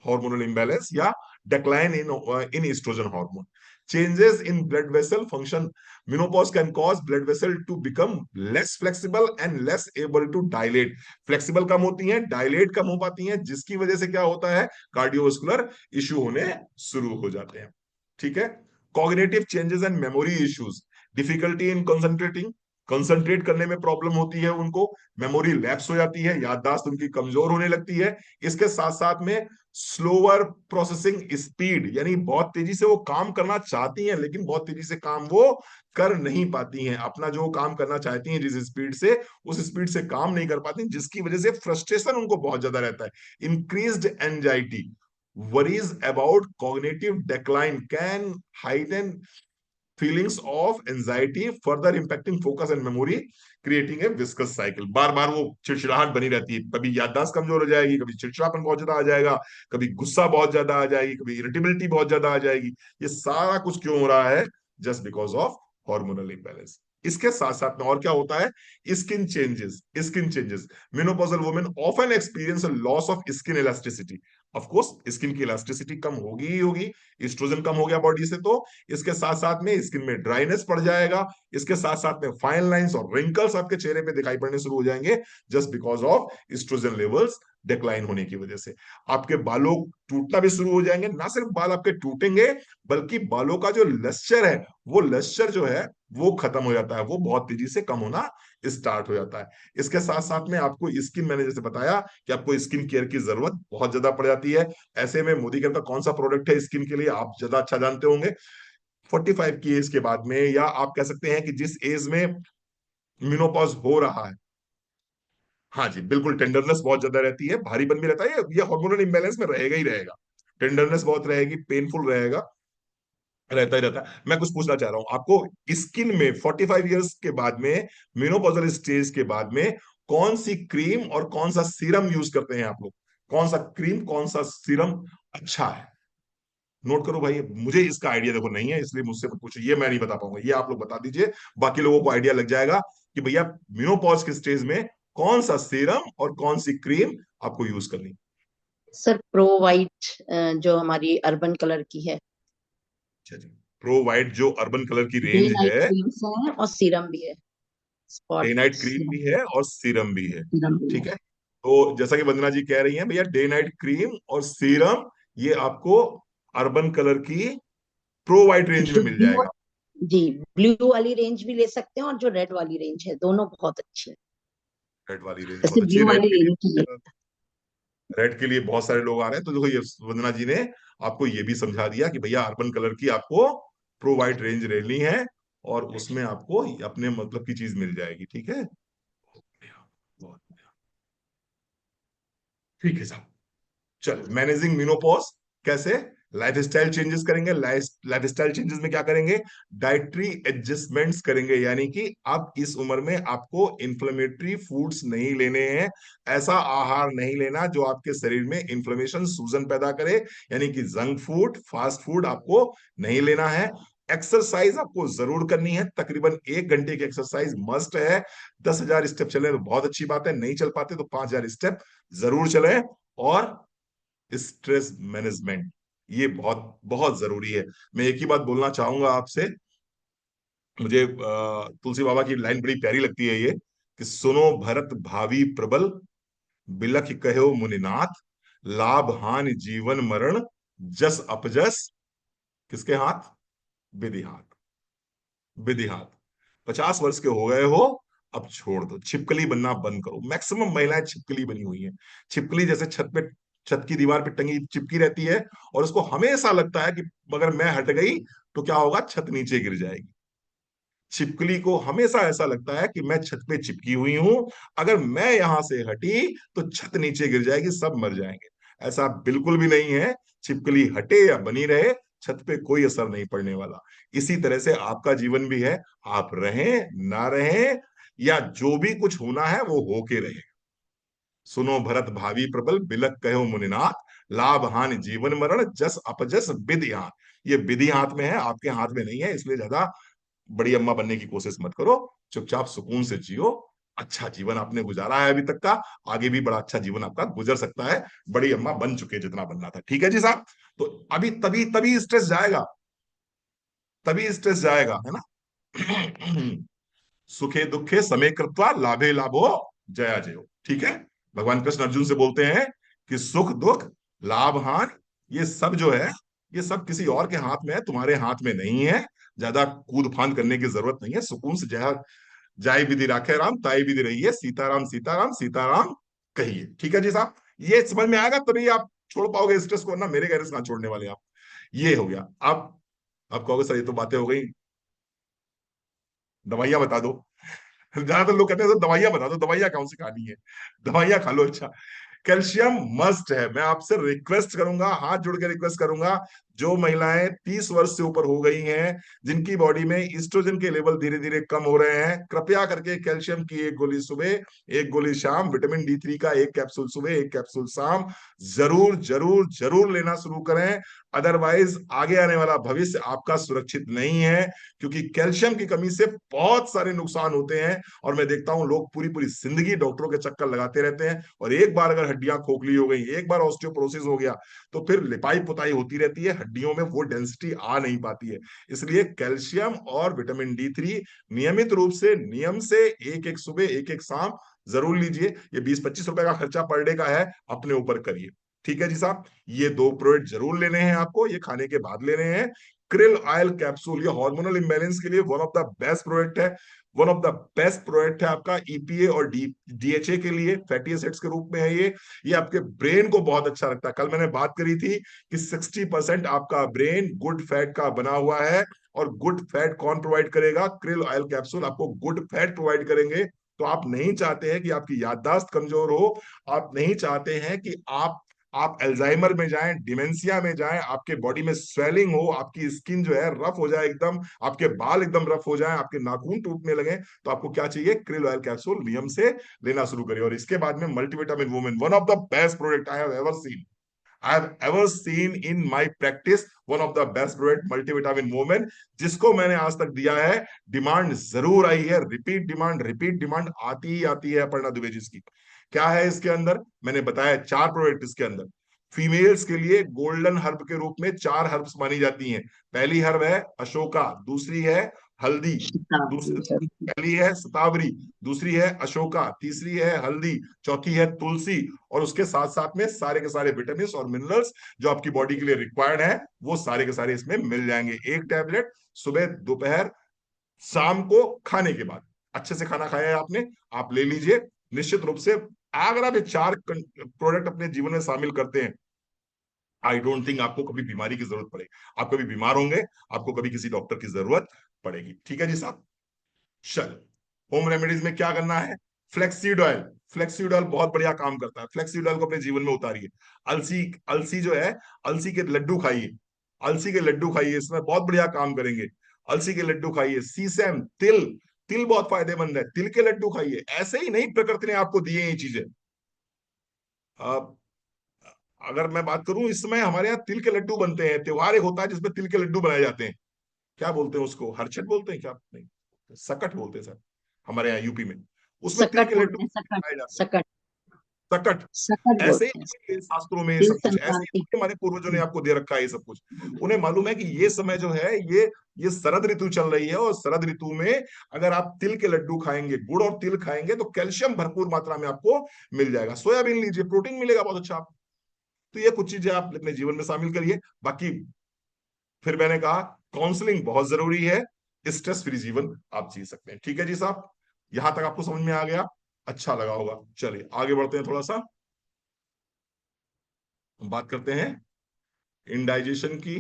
A: hormonal imbalance या decline in oestrogen hormone. changes in blood vessel function. Menopause can cause blood vessel to become less flexible and less able to dilate. Flexible कम होती हैं, dilate कम हो पाती हैं, जिसकी वजह से क्या होता है, कार्डियोवास्कुलर इश्यू होने शुरू हो जाते हैं। ठीक है। Cognitive changes and memory issues, difficulty in concentrating, concentrate करने में प्रॉब्लम होती है उनको, मेमोरी लैप्स हो जाती है, याददाश्त उनकी कमजोर होने लगती है। इसके साथ साथ में स्लोअर प्रोसेसिंग स्पीड, यानी बहुत तेजी से वो काम करना चाहती हैं लेकिन बहुत तेजी से काम वो कर नहीं पाती हैं, अपना जो काम करना चाहती हैं जिस स्पीड से, उस स्पीड से काम नहीं कर पाती, जिसकी वजह से फ्रस्ट्रेशन उनको बहुत ज्यादा रहता है। Increased anxiety, worries about cognitive decline can heighten feelings of anxiety, further impacting focus and memory, creating a vicious cycle। बार बार वो चिड़चिड़ाहट बनी रहती है, कभी याददाश्त कमजोर हो जाएगी, कभी चिड़चिड़ापन बहुत ज्यादा आ जाएगा, कभी गुस्सा बहुत ज्यादा आ जाएगी, कभी इरिटेबिलिटी बहुत ज्यादा आ जाएगी। ये सारा कुछ क्यों हो रहा है? Just because of hormonal imbalance. इसके साथ साथ में और क्या होता है? Skin changes, skin changes. Menopausal women often experience loss of skin elasticity. Of course skin की इलास्टिसिटी कम होगी ही होगी, एस्ट्रोजन कम हो गया बॉडी से, तो इसके साथ साथ में स्किन में ड्राइनेस पड़ जाएगा, इसके साथ साथ में फाइन लाइंस और रिंकल्स आपके चेहरे पे दिखाई पड़ने शुरू हो जाएंगे, just because of oestrogen levels decline होने की वजह से। आपके बालों टूटना भी शुरू हो जाएंगे, ना सिर्फ बाल आपके टूटेंगे बल्कि बालों का जो लश्चर है, वो लश्चर जो है वो खत्म हो जाता है, वो बहुत तेजी से कम होना स्टार्ट हो जाता है। इसके साथ साथ में आपको स्किन, मैंने जैसे बताया कि आपको स्किन केयर की जरूरत बहुत ज्यादा पड़ जाती है। ऐसे में मोदी केयर का कौन सा प्रोडक्ट है स्किन के लिए, आप ज्यादा अच्छा जानते होंगे। 45 की एज के बाद में, या आप कह सकते हैं कि जिस एज में मिनोपॉज हो रहा है, हाँ जी बिल्कुल, टेंडरनेस बहुत ज्यादा रहती है, भारीपन भी रहता है, ये हार्मोनल इम्बैलेंस में रहेगा ही रहेगा, टेंडरनेस बहुत रहेगी, पेनफुल रहेगा, रहता ही रहता है। मैं कुछ पूछना चाह रहा हूं आपको, स्किन में 45 इयर्स के बाद में, मेनोपॉजल स्टेज के बाद में, कौन सी क्रीम और कौन सा सीरम यूज करते हैं आप लोग? कौन सा क्रीम, कौन सा सीरम अच्छा है? नोट करो भाई, मुझे इसका आइडिया देखो नहीं है, इसलिए मुझसे मत पूछो, ये मैं नहीं बता पाऊंगा, ये आप लोग बता दीजिए, बाकी लोगों को आइडिया लग जाएगा कि भैया मेनोपॉज के स्टेज में कौन सा सीरम और कौन सी क्रीम आपको यूज करनी।
B: सर प्रो वाइट, जो हमारी अर्बन कलर की है।
A: अच्छा जी, प्रो वाइट जो अर्बन कलर की
B: डे
A: रेंज
B: नाइट
A: है,
B: क्रीम्स हैं और सीरम भी है, spot
A: day night cream
B: serum.
A: भी है और सीरम भी है।
B: सीरम भी
A: ठीक
B: है।
A: है, तो जैसा कि वंदना जी कह रही हैं भैया, डे नाइट क्रीम और सीरम ये आपको अर्बन कलर की प्रो वाइट रेंज में
B: जो
A: मिल
B: ब्लू,
A: जाएगा।
B: जी, ब्लू वाली रेंज भी ले सकते हैं और जो रेड वाली रेंज है, दोनों बहुत अच्छी है।
A: रेड वाली रेंज बहुत
B: वैसे
A: अच्छी है,
B: ब्लू
A: रेड
B: वाली
A: के
B: लेनी चाहिए।
A: लिए, रेड के लिए बहुत सारे लोग आ रहे हैं, तो देखो ये वंदना जी ने आपको ये भी समझा दिया कि भैया अर्बन कलर की आपको प्रो वाइट रेंज लेनी है, और उसमें आपको अपने मतलब की चीज मिल जाएगी। ठीक है, बहुत बढ़िया, बहुत बढ़िया। ठीक है साहब, चलो मैनेजिंग मिनोपॉज कैसे? लाइफस्टाइल चेंजेस करेंगे। लाइफस्टाइल चेंजेस में क्या करेंगे? डाइटरी एडजस्टमेंट्स करेंगे, यानी कि अब इस उम्र में आपको इंफ्लेमेटरी फूड्स नहीं लेने हैं, ऐसा आहार नहीं लेना जो आपके शरीर में इंफ्लेमेशन, सूजन पैदा करे, यानी कि जंक फूड, फास्ट फूड आपको नहीं लेना है। एक्सरसाइज आपको जरूर करनी है, तकरीबन 1 घंटे की एक्सरसाइज मस्ट है। 10,000 स्टेप चले तो बहुत अच्छी बात है, नहीं चल पाते तो 5,000 स्टेप जरूर चले। और स्ट्रेस मैनेजमेंट, ये बहुत बहुत जरूरी है। मैं एक ही बात बोलना चाहूंगा आपसे, मुझे तुलसी बाबा की लाइन बड़ी प्यारी लगती है ये, कि सुनो भरत भावी प्रबल, बिलख कहो मुनिनाथ, लाभ हानि जीवन मरण, जस अपजस किसके हाथ? विधि हाथ, विधि हाथ। 50 वर्ष के हो गए हो, अब छोड़ दो, छिपकली बनना बंद करो। मैक्सिमम महिलाएं छिपकली बनी हुई हैं, छिपकली जैसे छत पे, छत की दीवार पे टंगी चिपकी रहती है, और उसको हमेशा लगता है कि अगर मैं हट गई तो क्या होगा, छत नीचे गिर जाएगी। छिपकली को हमेशा ऐसा लगता है कि मैं छत पे चिपकी हुई हूं, अगर मैं यहां से हटी तो छत नीचे गिर जाएगी, सब मर जाएंगे। ऐसा बिल्कुल भी नहीं है, छिपकली हटे या बनी रहे, छत पे कोई असर नहीं पड़ने वाला। इसी तरह से आपका जीवन भी है, आप रहें ना रहें, या जो भी कुछ होना है वो होके रहे। सुनो भरत भावी प्रबल, बिलक कहो मुनिनाथ, लाभ हानि जीवन मरण, जस अपजस विधि हाथ। ये विधि हाथ में है, आपके हाथ में नहीं है, इसलिए ज्यादा बड़ी अम्मा बनने की कोशिश मत करो, चुपचाप सुकून से जियो। अच्छा जीवन आपने गुजारा है अभी तक का, आगे भी बड़ा अच्छा जीवन आपका गुजर सकता है, बड़ी अम्मा बन चुके जितना बनना था। ठीक है जी साहब, तो अभी तभी तभी स्ट्रेस जाएगा, तभी स्ट्रेस जाएगा, है ना। सुखे दुखे समे कृत्वा लाभे लाभो जया जयो, ठीक है। भगवान कृष्ण अर्जुन से बोलते हैं कि सुख दुख लाभ हानि ये सब जो है, ये सब किसी और के हाथ में है, तुम्हारे हाथ में नहीं है। ज्यादा कूद फांद करने की जरूरत नहीं है, सुकून से जया जाय विधि राखे राम ताई विधि रही है, सीताराम सीताराम सीताराम कहिए, ठीक है जी साहब। ये समझ में आएगा तभी आप छोड़ पाओगे स्ट्रेस को, ना मेरे कहने से कहाँ छोड़ने वाले आप। ये हो गया। अब कहोगे सर ये तो बातें हो गई, दवाइयां बता दो। ज्यादातर लोग कहते हैं सर दवाइयां बता दो, दवाइयां कौन सी खानी है, दवाइयां खा लो। अच्छा, कैल्शियम मस्ट है। मैं आपसे रिक्वेस्ट करूंगा, हाथ जोड़ के रिक्वेस्ट करूंगा, जो महिलाएं 30 वर्ष से ऊपर हो गई हैं, जिनकी बॉडी में ईस्ट्रोजन के लेवल धीरे धीरे कम हो रहे हैं, कृपया करके कैल्शियम की एक गोली सुबह, एक गोली शाम, विटामिन D3 का एक कैप्सूल सुबह, एक कैप्सूल शाम, जरूर जरूर जरूर लेना शुरू करें। अदरवाइज आगे आने वाला भविष्य आपका सुरक्षित नहीं है, क्योंकि कैल्शियम की कमी से बहुत सारे नुकसान होते हैं। और मैं देखता हूं लोग पूरी पूरी जिंदगी डॉक्टरों के चक्कर लगाते रहते हैं, और एक बार अगर हड्डियां खोखली हो गई, एक बार ऑस्टियोपोरोसिस हो गया, तो फिर लिपाई पुताई होती रहती है, हड्डियों में वो डेंसिटी आ नहीं पाती है। इसलिए कैल्शियम और विटामिन D3 नियमित रूप से, नियम से एक एक सुबह एक एक शाम जरूर लीजिए। ये 20-25 रुपए का खर्चा पर डे का है, अपने ऊपर करिए, ठीक है जी साहब। ये दो प्रोडक्ट जरूर लेने हैं आपको, ये खाने के बाद लेने हैं। क्रिल ऑयल कैप्सूल, ये हार्मोनल इंबैलेंस के लिए one of the best product है, one of the best product है आपका। EPA और DHA के लिए फैटी एसिड्स के रूप में है ये आपके ब्रेन को बहुत अच्छा रखता है। कल मैंने बात करी थी कि 60% आपका ब्रेन गुड फैट का बना हुआ है, और गुड फैट कौन प्रोवाइड करेगा? क्रिल ऑयल कैप्सूल आपको गुड फैट प्रोवाइड करेंगे। तो आप नहीं चाहते हैं कि आपकी याददाश्त कमजोर हो, आप नहीं चाहते हैं कि आप अल्जाइमर में जाएं, डिमेंशिया में जाएं, आपके बॉडी में स्वेलिंग हो, आपकी स्किन जो है रफ हो जाए एकदम, आपके बाल एकदम रफ हो जाएं, आपके नाखून टूटने लगे, तो आपको क्या चाहिए? क्रिल ऑयल कैप्सूल नियम से लेना शुरू करिए। और इसके बाद में multivitamin women, one of the best product I have ever seen, I have ever seen in my practice, one of the best product multivitamin women, जिसको मैंने आज तक दिया है। डिमांड जरूर आई है, रिपीट डिमांड आती ही आती है अपर्णा दुबे जी की। क्या है इसके अंदर? मैंने बताया 4 प्रोडक्ट इसके अंदर। फीमेल्स के लिए गोल्डन हर्ब के रूप में 4 हर्ब्स मानी जाती हैं। पहली हर्ब है अशोका, दूसरी है हल्दी, दूसरी पहली है सतावरी, दूसरी है अशोका, तीसरी है हल्दी, चौथी है तुलसी। और उसके साथ साथ में सारे के सारे विटामिन और मिनरल्स जो आपकी बॉडी के लिए रिक्वायर्ड है, वो सारे के सारे इसमें मिल जाएंगे। एक टैबलेट सुबह, दोपहर, शाम को खाने के बाद, अच्छे से खाना खाया है आपने, आप ले लीजिए निश्चित रूप से। अगर आप ये 4 प्रोडक्ट अपने जीवन में शामिल करते हैं, आई डोंट थिंक आपको कभी बीमारी की जरूरत पड़ेगी। आप कभी बीमार होंगे, आपको कभी किसी डॉक्टर की जरूरत पड़ेगी, ठीक है जी साहब। चलो, होम रेमेडीज में क्या करना है? फ्लेक्सीड ऑयल, फ्लेक्सीड ऑयल बहुत बढ़िया काम करता है, फ्लेक्सीड ऑयल को अपने जीवन में उतारिए। अलसी, अलसी जो है, अलसी के लड्डू खाइए, अलसी के लड्डू खाइए, इसमें बहुत बढ़िया काम करेंगे। अलसी के लड्डू खाइए। सीसम, तिल, तिल बहुत फायदेमंद है, तिल के लड्डू खाइए। ऐसे ही नहीं, प्रकृति ने आपको दिए ये चीजें। अब अगर मैं बात करूं, इस समय हमारे यहाँ तिल के लड्डू बनते हैं, त्योहार एक होता है जिसमें तिल के लड्डू बनाए जाते हैं। क्या बोलते हैं उसको? हरचट बोलते हैं क्या? नहीं, सकट बोलते हैं सर, हमारे यहाँ यूपी में। उसमें तिल
B: सकट
A: के लड्डू
B: बोलते हैं, सकट।
A: खाए जाते हैं।
B: सकट।
A: सकट।
B: सकट
A: ऐसे
B: बोलते हैं।
A: ही शास्त्रों में
B: तिल
A: सब कुछ ऐसे
B: संक्रांति।
A: ही हमारे पूर्वजों ने आपको दे रखा है ये सब कुछ। उन्हें मालूम है कि ये समय जो है, ये शरद ऋतु चल रही है, और शरद ऋतु में अगर आप तिल के लड्डू खाएंगे, गुड़ और तिल खाएंगे, तो कैल्शियम भरपूर मात्रा में आपको मिल जाएगा। सोयाबीन लीजिए, प्रोटीन मिलेगा बहुत अच्छा आपको। तो ये कुछ चीजें आप अपने जीवन में शामिल करिए। बाकी फिर मैंने कहा, काउंसलिंग बहुत जरूरी है, स्ट्रेस फ्री जीवन आप जी सकते हैं, ठीक है जी साहब। यहां तक आपको समझ में आ गया? अच्छा लगा होगा। चलिए आगे बढ़ते हैं थोड़ा सा, हम बात करते हैं इंडाइजेशन की।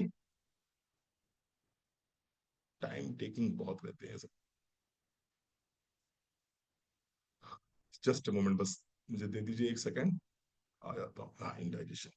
A: टाइम टेकिंग बहुत रहते हैं सब। जस्ट मोमेंट, बस मुझे दे दीजिए 1 सेकेंड, आ जाता हूँ। हाँ, indigestion,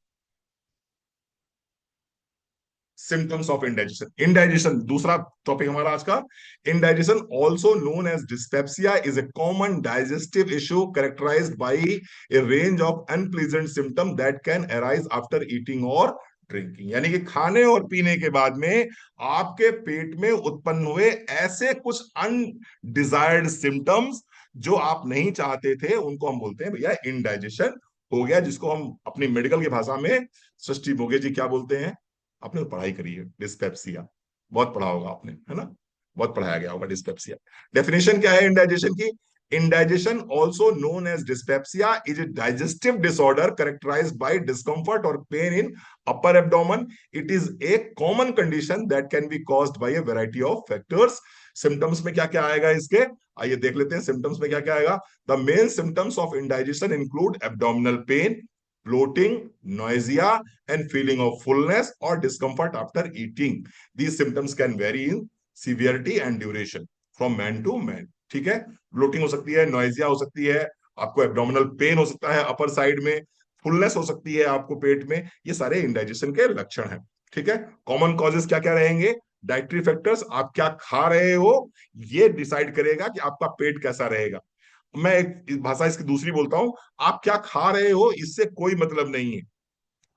A: symptoms of indigestion. Indigestion दूसरा टॉपिक हमारा आज का। Indigestion, also known as dyspepsia, is a common digestive issue characterized by a range of unpleasant symptom that can arise after eating और ड्रिंकिंग। यानी कि खाने और पीने के बाद में आपके पेट में उत्पन्न हुए ऐसे कुछ अनडिजायर्ड सिम्टम्स जो आप नहीं चाहते थे, उनको हम बोलते हैं भैया इंडाइजेशन हो गया, जिसको हम अपनी मेडिकल की भाषा में, सृष्टि मोगे जी क्या बोलते हैं? आपने तो पढ़ाई करी है, डिस्पेप्सिया। बहुत पढ़ा होगा आपने, है ना, बहुत पढ़ाया गया होगा डिस्पेप्सिया। डेफिनेशन क्या है इंडाइजेशन की? Indigestion also known as dyspepsia is a digestive disorder characterised by discomfort और pain in upper abdomen. It is a common condition that can be caused by a variety of factors. Symptoms में क्या क्या आएगा इसके, आइए देख लेते हैं सिम्टम्स में क्या क्या आएगा। The main symptoms of indigestion include abdominal pain, bloating, nausea, and feeling of fullness or discomfort after eating. These symptoms can vary in severity and duration from man to man. ठीक है, bloating हो सकती है, नोइजिया हो सकती है, आपको abdominal pain हो सकता है अपर साइड में, फुलनेस हो सकती है आपको पेट में, ये सारे इंडाइजेशन के लक्षण हैं। ठीक है, कॉमन कॉजेस क्या क्या रहेंगे? डाइटरी फैक्टर्स, आप क्या खा रहे हो ये डिसाइड करेगा कि आपका पेट कैसा रहेगा। मैं एक भाषा इसकी दूसरी बोलता हूं, आप क्या खा रहे हो इससे कोई मतलब नहीं है।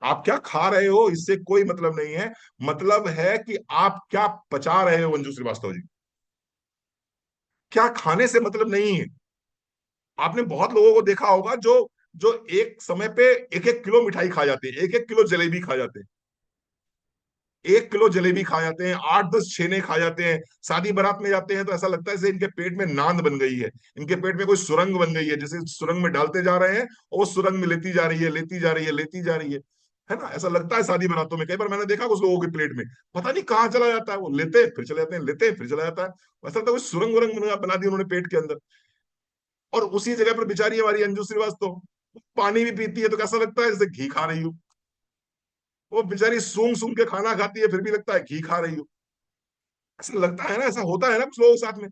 A: आप क्या खा रहे हो इससे कोई मतलब नहीं है, मतलब है कि आप क्या पचा रहे हो। मंजू श्रीवास्तव जी, क्या खाने से मतलब नहीं है। आपने बहुत लोगों को देखा होगा जो जो एक समय पे एक एक किलो मिठाई खा जाते हैं, एक एक किलो जलेबी खा जाते हैं, 1 किलो जलेबी खा जाते हैं, 8-10 छेने खा जाते हैं। शादी बारात में जाते हैं तो ऐसा लगता है जैसे इनके पेट में नांद बन गई है, इनके पेट में कोई सुरंग बन गई है, जैसे सुरंग में डालते जा रहे हैं और वो सुरंग में लेती जा रही है, लेती जा रही है, लेती जा रही है ना। ऐसा लगता है शादी बारातों में, कई बार मैंने देखा कुछ लोगों के प्लेट में पता नहीं कहाँ चला जाता है, वो लेते हैं फिर चले जाते हैं, लेते हैं फिर चला जाता है। ऐसा लगता है कोई सुरंग वरंग बना दी उन्होंने पेट के अंदर। और उसी जगह पर बेचारी हमारी अंजू श्रीवास्तव पानी भी पीती है तो कैसा लगता है जैसे घी खा रही हो। वो बेचारी सूंघ सूंघ के खाना खाती है फिर भी लगता है घी खा रही हो। ऐसा लगता है ना, ऐसा होता है ना कुछ लोगों के साथ में।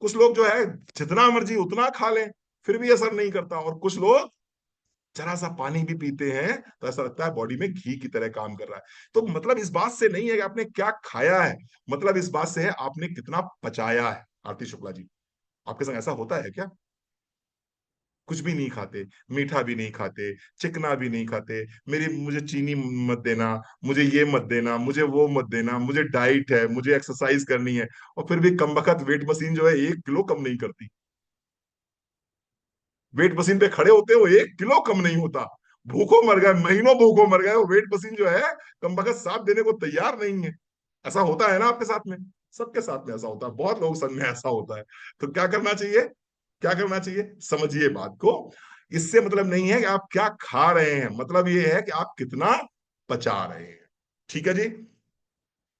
A: कुछ लोग जो है जितना मर्जी उतना खा लें फिर भी असर नहीं करता, और कुछ लोग जरा सा पानी भी पीते हैं तो ऐसा लगता है बॉडी में घी की तरह काम कर रहा है। तो मतलब इस बात से नहीं है कि आपने क्या खाया है, मतलब इस बात से है आपने कितना पचाया है। आरती शुक्ला जी, आपके संग ऐसा होता है क्या? कुछ भी नहीं खाते, मीठा भी नहीं खाते, चिकना भी नहीं खाते, मेरी मुझे चीनी मत देना, मुझे ये मत देना, मुझे वो मत देना, मुझे डाइट है, मुझे एक्सरसाइज करनी है, और फिर भी कमबख्त वेट मशीन जो है 1 किलो कम नहीं करती। वेट मशीन पे खड़े होते हैं वो 1 किलो कम नहीं होता। भूखों मर गए, महीनों भूखों मर गए, वो वेट मशीन जो है कमबख्त साथ देने को तैयार नहीं है। ऐसा होता है ना आपके साथ में? सबके साथ में ऐसा होता है, बहुत लोग संग में ऐसा होता है। तो क्या करना चाहिए? क्या करना चाहिए, समझिए बात को। इससे मतलब नहीं है कि आप क्या खा रहे हैं, मतलब ये है कि आप कितना पचा रहे हैं। ठीक है जी।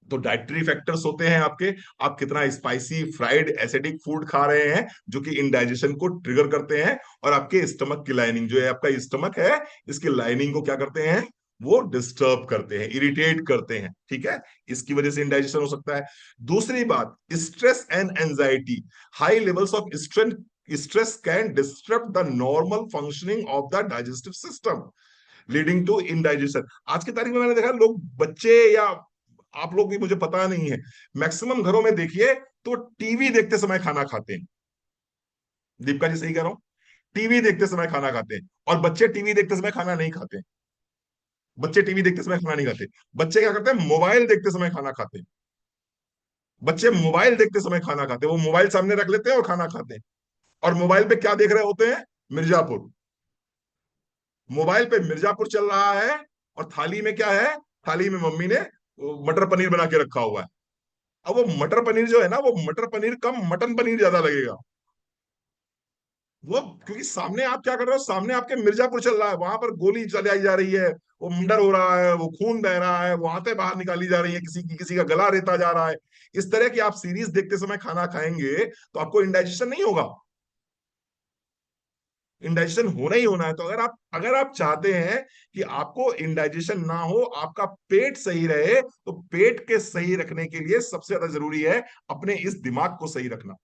A: तो डाइटरी फैक्टर्स होते हैं आपके, आप कितना स्पाइसी फ्राइड एसिडिक फूड खा रहे हैं जो कि इंडाइजेशन को ट्रिगर करते हैं, और आपके स्टमक की लाइनिंग जो है, आपका स्टमक है, इसकी लाइनिंग को क्या करते हैं, वो डिस्टर्ब करते हैं, इरिटेट करते हैं। ठीक है, इसकी वजह से इंडाइजेशन हो सकता है। दूसरी बात, stress and anxiety, high levels of stress can disturb the normal functioning of the digestive system leading to indigestion. आज की तारीख में मैंने देखा लोग, बच्चे या आप लोग भी, मुझे पता नहीं है, मैक्सिमम घरों में देखिए तो टीवी देखते समय खाना खाते हैं। दीपिका जी सही कह रहा हूं, टीवी देखते समय खाना खाते हैं, और बच्चे टीवी देखते समय खाना नहीं खाते। बच्चे टीवी देखते समय खाना नहीं खाते, बच्चे क्या करते हैं, मोबाइल देखते समय खाना खाते हैं। बच्चे मोबाइल देखते समय खाना खाते हैं, वो मोबाइल सामने रख लेते हैं और खाना खाते हैं। और मोबाइल पे क्या देख रहे होते हैं, मिर्जापुर। मोबाइल पे मिर्जापुर चल रहा है, और थाली में क्या है, थाली में मम्मी ने मटर पनीर बना के रखा हुआ है। अब वो मटर पनीर जो है ना, वो मटर पनीर कम मटन पनीर ज्यादा लगेगा। वो क्योंकि सामने आप क्या कर रहे हो, सामने आपके मिर्जापुर चल रहा है, वहां पर गोली चलाई जा रही है, वो मर्डर हो रहा है, वो खून बह रहा है, वो आंतें बाहर निकाली जा रही है, किसी का गला रेता जा रहा है। इस तरह की आप सीरीज देखते समय खाना खाएंगे तो आपको इंडाइजेशन नहीं होगा। इंडाइजेशन होना ही होना है। तो अगर आप चाहते हैं कि आपको इंडाइजेशन ना हो, आपका पेट सही रहे, तो पेट के सही रखने के लिए सबसे ज्यादा जरूरी है अपने इस दिमाग को सही रखना।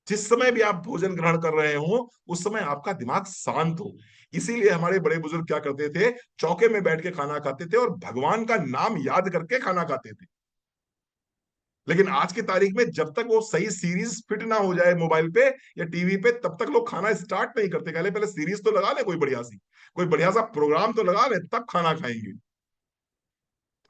A: जिस समय भी आप भोजन ग्रहण कर रहे हो उस समय आपका दिमाग शांत हो। इसीलिए हमारे बड़े बुजुर्ग क्या करते थे, चौके में बैठ के खाना खाते थे और भगवान का नाम याद करके खाना खाते थे। लेकिन आज की तारीख में जब तक वो सही सीरीज फिट ना हो जाए मोबाइल पे या टीवी पे, तब तक लोग खाना स्टार्ट नहीं करते। पहले पहले सीरीज तो लगा ले, कोई बढ़िया सा प्रोग्राम तो लगा ले, तब खाना खाएंगे।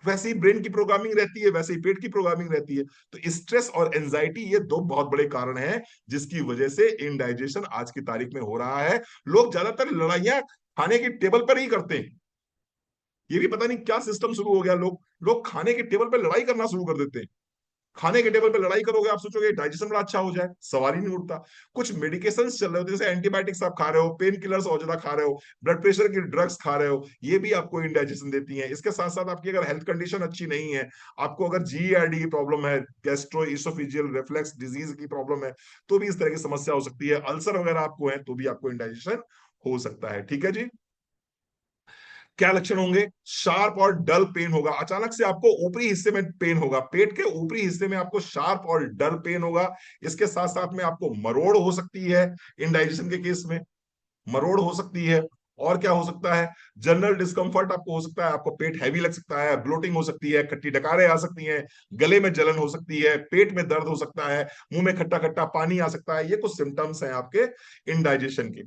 A: वैसे ही ब्रेन की प्रोग्रामिंग रहती है, वैसे ही पेट की प्रोग्रामिंग रहती है। तो स्ट्रेस और एंजाइटी, ये दो बहुत बड़े कारण हैं जिसकी वजह से इनडाइजेशन आज की तारीख में हो रहा है। लोग ज्यादातर लड़ाइयां खाने की टेबल पर ही करते हैं। ये भी पता नहीं क्या सिस्टम शुरू हो गया, लोग लोग खाने के टेबल पे लड़ाई करना शुरू कर देते हैं। खाने के टेबल पे लड़ाई करोगे, आप सोचोगे डाइजेशन बड़ा अच्छा हो जाए, सवाल ही नहीं उठता। कुछ मेडिकेशन चल रहे होते हैं, जैसे एंटीबायोटिक्स आप खा रहे हो, पेन किलर्स और ज्यादा खा रहे हो, ब्लड प्रेशर की ड्रग्स खा रहे हो, ये भी आपको इंडाइजेशन देती हैं। इसके साथ साथ आपकी अगर हेल्थ कंडीशन अच्छी नहीं है, आपको अगर जीईआरडी की प्रॉब्लम है, गैस्ट्रो इसोफिजियल रिफ्लेक्स डिजीज की प्रॉब्लम है, तो भी इस तरह की समस्या हो सकती है। अल्सर वगैरह आपको है तो भी आपको इंडाइजेशन हो सकता है। ठीक है जी। क्या लक्षण होंगे? शार्प और डल पेन होगा, अचानक से आपको ऊपरी हिस्से में पेन होगा, पेट के ऊपरी हिस्से में आपको शार्प और डल पेन होगा। इसके साथ साथ में आपको मरोड़ हो सकती है, इंडाइजेशन के केस में मरोड़ हो सकती है। और क्या हो सकता है? जनरल डिस्कंफर्ट आपको हो सकता है, आपको पेट हैवी लग सकता है, ब्लोटिंग हो सकती है, खट्टी डकारें आ सकती हैं, गले में जलन हो सकती है, पेट में दर्द हो सकता है, मुंह में खट्टा खट्टा पानी आ सकता है। ये कुछ सिम्टम्स हैं आपके इंडाइजेशन के।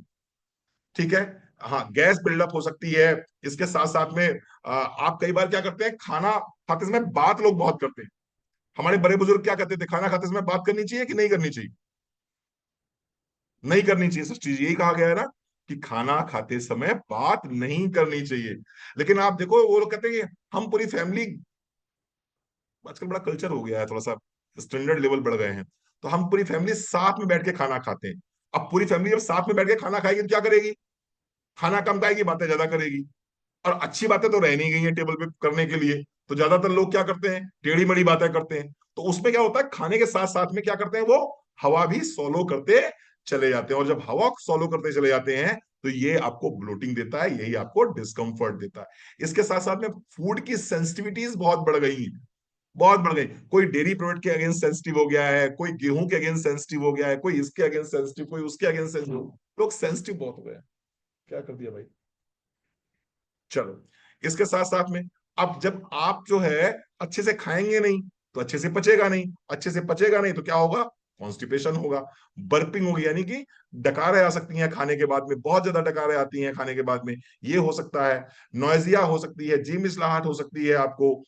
A: ठीक है। हाँ, गैस बिल्डअप हो सकती है। इसके साथ साथ में आप कई बार क्या करते हैं, खाना खाते समय बात लोग बहुत करते हैं। हमारे बड़े बुजुर्ग क्या कहते थे, खाना खाते समय बात करनी चाहिए कि नहीं करनी चाहिए? नहीं करनी चाहिए, सच चीज यही कहा गया है ना, कि खाना खाते समय बात नहीं करनी चाहिए। लेकिन आप देखो, वो लोग कहते हैं कि हम पूरी फैमिली, आजकल बड़ा कल्चर हो गया है, थोड़ा सा स्टैंडर्ड लेवल बढ़ गए हैं, तो हम पूरी फैमिली साथ में बैठ के खाना खाते हैं। अब पूरी फैमिली जब साथ में बैठ के खाना खाएगी तो क्या करेगी? खाना कम खाएगी, बातें ज्यादा करेगी। और अच्छी बातें तो रह नहीं गई हैं टेबल पे करने के लिए, तो ज्यादातर लोग क्या करते हैं, टेढ़ी मेढ़ी बातें करते हैं। तो उसमें क्या होता है, खाने के साथ साथ में क्या करते हैं, वो हवा भी सोलो करते चले जाते हैं। और जब हवा सोलो करते चले जाते हैं, तो ये आपको ब्लोटिंग देता है, यही आपको डिस्कम्फर्ट देता है। इसके साथ साथ में फूड की सेंसिटिविटीज बहुत बढ़ गई हैं, बहुत बढ़ गई। कोई डेयरी प्रोडक्ट के अगेंस्ट सेंसिटिव हो गया है, कोई गेहूं के अगेंस्ट सेंसिटिव हो गया है, कोई इसके अगेंस्ट सेंसिटिव, कोई उसके अगेंस्ट सेंसिटिव। लोग सेंसिटिव बहुत हो गए हैं। क्या कर दिया भाई? चलो, इसके साथ साथ में अब जब आप जो है अच्छे से खाएंगे नहीं, तो अच्छे से पचेगा नहीं, अच्छे से पचेगा नहीं तो क्या होगा? कॉन्स्टिपेशन होगा, बर्पिंग होगी, यानी कि डकारें आ सकती हैं खाने के बाद में, बहुत ज्यादा डकारें आती हैं खाने के बाद में, ये हो सकता है। नोइजिया हो सकती है, जी मिचलाहट हो सकती है आपको,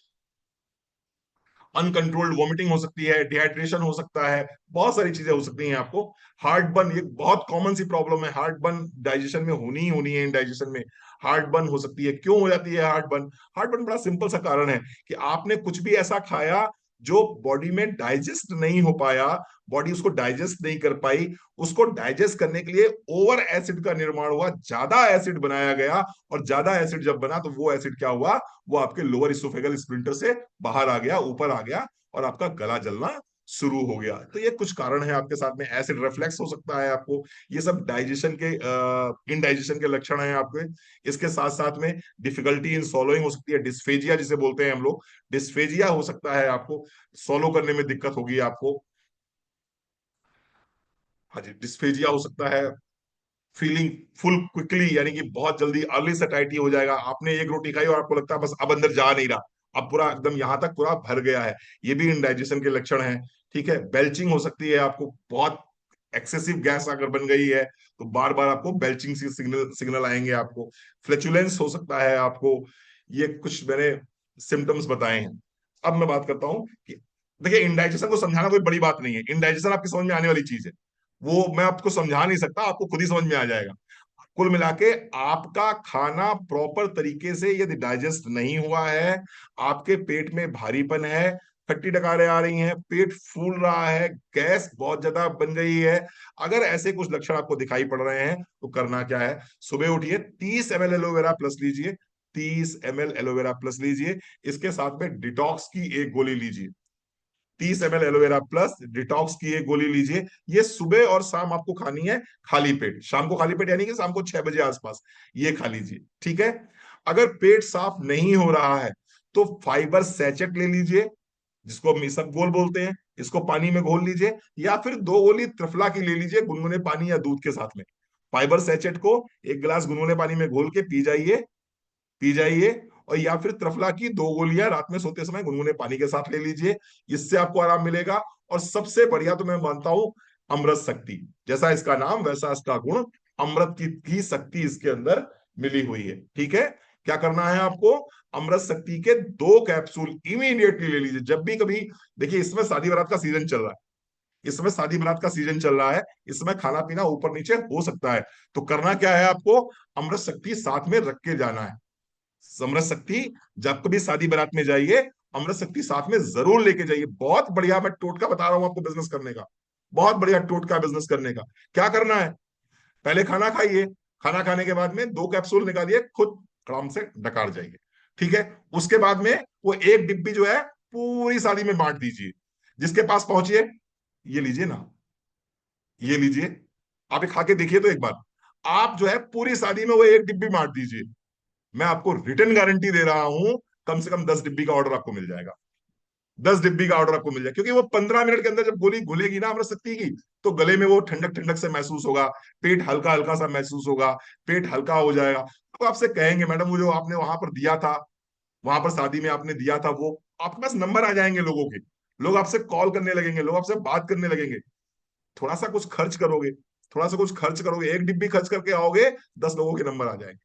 A: अनकंट्रोल्ड वॉमिटिंग हो सकती है, डिहाइड्रेशन हो सकता है, बहुत सारी चीजें हो सकती हैं आपको। हार्ट बर्न, ये बहुत कॉमन सी प्रॉब्लम है, हार्ट बर्न डाइजेशन में होनी ही होनी है, इंडाइजेशन में हार्ट बर्न हो सकती है। क्यों हो जाती है हार्ट बर्न? हार्ट बर्न बड़ा सिंपल सा कारण है कि आपने कुछ भी ऐसा खाया जो बॉडी में डाइजेस्ट नहीं हो पाया, बॉडी उसको डाइजेस्ट नहीं कर पाई, उसको डाइजेस्ट करने के लिए ओवर एसिड का निर्माण हुआ, ज्यादा एसिड बनाया गया, और ज्यादा एसिड जब बना तो वो एसिड क्या हुआ, वो आपके लोअर इसोफेगल स्फिंक्टर से बाहर आ गया, ऊपर आ गया, और आपका गला जलना शुरू हो गया। तो ये कुछ कारण है आपके साथ में, एसिड रिफ्लेक्स हो सकता है आपको। ये सब डाइजेशन के इनडाइजेशन के लक्षण हैं आपके। इसके साथ साथ में डिफिकल्टी इन सॉलोइंग हो सकती है, डिस्फेजिया जिसे बोलते हैं हम लोग, डिस्फेजिया हो सकता है आपको, सॉलो करने में दिक्कत होगी आपको। हाँ जी, डिस्फेजिया हो सकता है। फीलिंग फुल क्विकली, यानी कि बहुत जल्दी अर्ली सैटिस्फाइड हो जाएगा, आपने एक रोटी खाई और आपको लगता है बस अब अंदर जा नहीं रहा, अब पूरा एकदम यहां तक पूरा भर गया है, ये भी इंडाइजेशन के लक्षण हैं। ठीक है। बेल्चिंग हो सकती है आपको, बहुत एक्सेसिव गैस अगर बन गई है तो बार बार आपको बेल्चिंग से सिग्नल सिग्नल आएंगे आपको। फ्लैचुलेंस हो सकता है आपको। ये कुछ मैंने सिम्टम्स बताए हैं। अब मैं बात करता हूं कि देखिए, इंडाइजेशन को समझाना कोई बड़ी बात नहीं है, इंडाइजेशन आपकी समझ में आने वाली चीज है, वो मैं आपको समझा नहीं सकता, आपको खुद ही समझ में आ जाएगा। कुल मिला के, आपका खाना प्रॉपर तरीके से यदि डाइजेस्ट नहीं हुआ है, आपके पेट में भारीपन है, खट्टी डकारें आ रही हैं, पेट फूल रहा है, गैस बहुत ज्यादा बन गई है, अगर ऐसे कुछ लक्षण आपको दिखाई पड़ रहे हैं, तो करना क्या है? सुबह उठिए, 30 ml एलोवेरा प्लस लीजिए, 30 ml एलोवेरा प्लस लीजिए। इसके साथ में डिटॉक्स की एक गोली लीजिए, 30 ml एलोवेरा प्लस डिटॉक्स की एक गोली लीजिए। ये सुबह और शाम आपको खानी है, खाली पेट। शाम को खाली पेट यानी कि शाम को 6 बजे आसपास ये खा लीजिए। ठीक है। अगर पेट साफ नहीं हो रहा है, तो फाइबर सैचेट ले लीजिए, जिसको हम इसबगोल बोलते हैं, इसको पानी में घोल लीजिए, या फिर 2 गोली त्रिफला की ले लीजिए, गुनगुने पानी या दूध के साथ में। फाइबर सैचेट को एक गिलास गुनगुने पानी में घोल के पी जाइए, पी जाइए। और या फिर त्रिफला की 2 गोलियां रात में सोते समय गुनगुने पानी के साथ ले लीजिए, इससे आपको आराम मिलेगा। और सबसे बढ़िया तो मैं मानता हूं, अमृत शक्ति, जैसा इसका नाम वैसा इसका गुण, अमृत की शक्ति इसके अंदर मिली हुई है। ठीक है। क्या करना है आपको? अमृत शक्ति के 2 कैप्सूल इमीडिएटली ले लीजिए, जब भी कभी। देखिए, इसमें शादी बारात का सीजन चल रहा है, इसमें शादी बारात का सीजन चल रहा है, इसमें खाना पीना ऊपर नीचे हो सकता है, तो करना क्या है आपको? अमृत शक्ति साथ में रख के जाना है, अमृत शक्ति जब कभी शादी बारात में जाइए, अमृत शक्ति साथ में जरूर लेके जाइए। बहुत बढ़िया मैं टोटका बता रहा हूं आपको बिजनेस करने का, बहुत बढ़िया टोटका बिजनेस करने का। क्या करना है, पहले खाना खाइए, खाना खाने के बाद में 2 कैप्सूल निकालिए, खुद आराम से डकार जाइए। ठीक है, उसके बाद में वो एक डिब्बी जो है पूरी शादी में बांट दीजिए। जिसके पास पहुंचिए, ये लीजिए ना, ये लीजिए, आप ये खा के देखिए तो एक बार। आप जो है पूरी शादी में वो एक डिब्बी बांट दीजिए, मैं आपको रिटर्न गारंटी दे रहा हूं, कम से कम 10 डिब्बी का ऑर्डर आपको मिल जाएगा। 10 डिब्बी का ऑर्डर आपको मिल जाएगा, क्योंकि वो 15 मिनट के अंदर जब गोली घुलेगी ना अमृत शक्ति की, तो गले में वो ठंडक ठंडक से महसूस होगा, पेट हल्का हल्का सा महसूस होगा, पेट हल्का हो जाएगा। तो आपसे कहेंगे मैडम वो जो आपने वहां पर दिया था, वहां पर शादी में आपने दिया था, वो आपके पास नंबर आ जाएंगे लोगों के, लोग आपसे कॉल करने लगेंगे, लोग आपसे बात करने लगेंगे। थोड़ा सा कुछ खर्च करोगे, थोड़ा सा कुछ खर्च करोगे, एक डिब्बी खर्च करके आओगे, 10 लोगों के नंबर आ जाएंगे,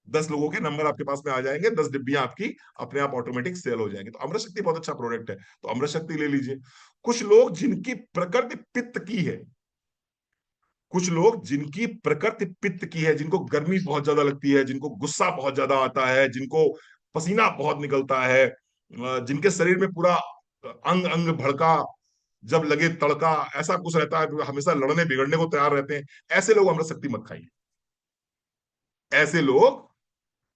A: 10 लोगों के नंबर आपके पास में आ जाएंगे, 10 डिब्बियां आपकी अपने आप ऑटोमेटिक सेल हो जाएंगी। तो अमृत शक्ति बहुत अच्छा प्रोडक्ट है, तो अमृत शक्ति ले लीजिए। कुछ लोग जिनकी प्रकृति पित्त की है, कुछ लोग जिनकी प्रकृति पित्त की है, जिनको गर्मी बहुत ज्यादा लगती है, जिनको गुस्सा बहुत ज्यादा आता है, जिनको पसीना बहुत निकलता है, जिनके शरीर में पूरा अंग अंग भड़का, जब लगे तड़का, ऐसा कुछ रहता है, हमेशा लड़ने बिगड़ने को तैयार रहते हैं, ऐसे लोग अमृत शक्ति मत खाइए। ऐसे लोग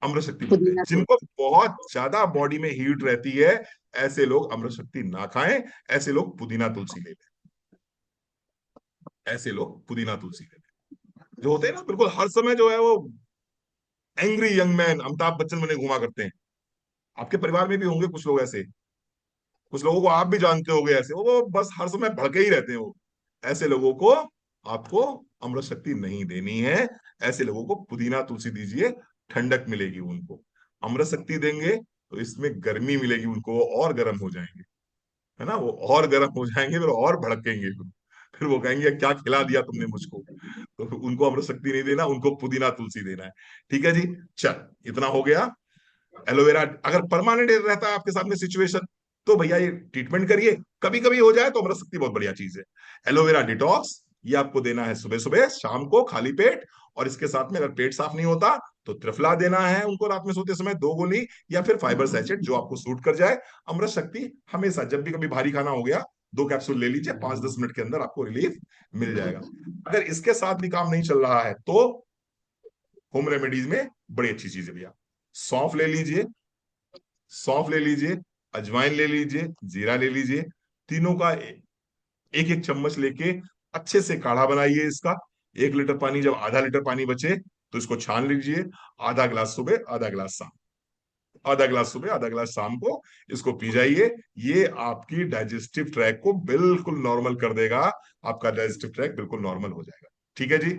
A: अमृत शक्ति मत खाइए।
B: पुदीना तो।
A: जिनको बहुत ज्यादा बॉडी में हीट रहती है, ऐसे लोग अमृत शक्ति ना खाएं, ऐसे लोग पुदीना तुलसी ले लें, ऐसे लोग पुदीना तुलसी ले लें। जो होते हैं ना बिल्कुल हर समय जो है वो angry young man, Amitabh Bachchan बने घुमा करते हैं, आपके परिवार में भी होंगे कुछ लोग ऐसे, कुछ लोगों को आप भी जानते होंगे ऐसे, वो बस हर समय भड़के ही रहते हैं वो। ऐसे लोगों को आपको अमृत शक्ति नहीं देनी है, ऐसे लोगों को पुदीना तुलसी दीजिए, ठंडक मिलेगी उनको। अमृत शक्ति देंगे तो इसमें गर्मी मिलेगी उनको, वो और गर्म हो जाएंगे, है ना, वो और गर्म हो जाएंगे, फिर और भड़केंगे, फिर वो कहेंगे क्या खिला दिया तुमने मुझको। तो उनको अमृत शक्ति नहीं देना, उनको पुदीना तुलसी देना है। ठीक है जी, चल इतना हो गया। एलोवेरा अगर परमानेंट रहता है आपके साथ में सिचुएशन, तो भैया ये ट्रीटमेंट करिए, कभी कभी हो जाए तो अमृत शक्ति बहुत बढ़िया चीज है। एलोवेरा डिटॉक्स, ये आपको देना है सुबह सुबह शाम को खाली पेट, और इसके साथ में अगर पेट साफ नहीं होता तो त्रिफला देना है उनको रात में सोते समय 2 गोली, या फिर फाइबर सैचेट जो आपको सूट कर जाए। अमृत शक्ति हमेशा जब भी कभी भारी खाना हो गया, 2 कैप्सूल ले लीजिए, 5-10 मिनट के अंदर आपको रिलीफ मिल जाएगा। अगर इसके साथ भी काम नहीं चल रहा है तो होम रेमेडीज में बड़ी अच्छी चीज है भैया, सौंफ ले लीजिए, सौंफ ले लीजिए, अजवाइन ले लीजिए, जीरा ले लीजिए, तीनों का एक एक चम्मच लेके अच्छे से काढ़ा बनाइए इसका। 1 लीटर पानी, जब आधा लीटर पानी बचे तो इसको छान लीजिए, आधा ग्लास सुबह आधा ग्लास शाम, आधा ग्लास सुबह आधा ग्लास शाम को इसको पी जाइए। ये आपकी डाइजेस्टिव ट्रैक को बिल्कुल नॉर्मल कर देगा, आपका डाइजेस्टिव ट्रैक बिल्कुल नॉर्मल हो जाएगा। ठीक है जी,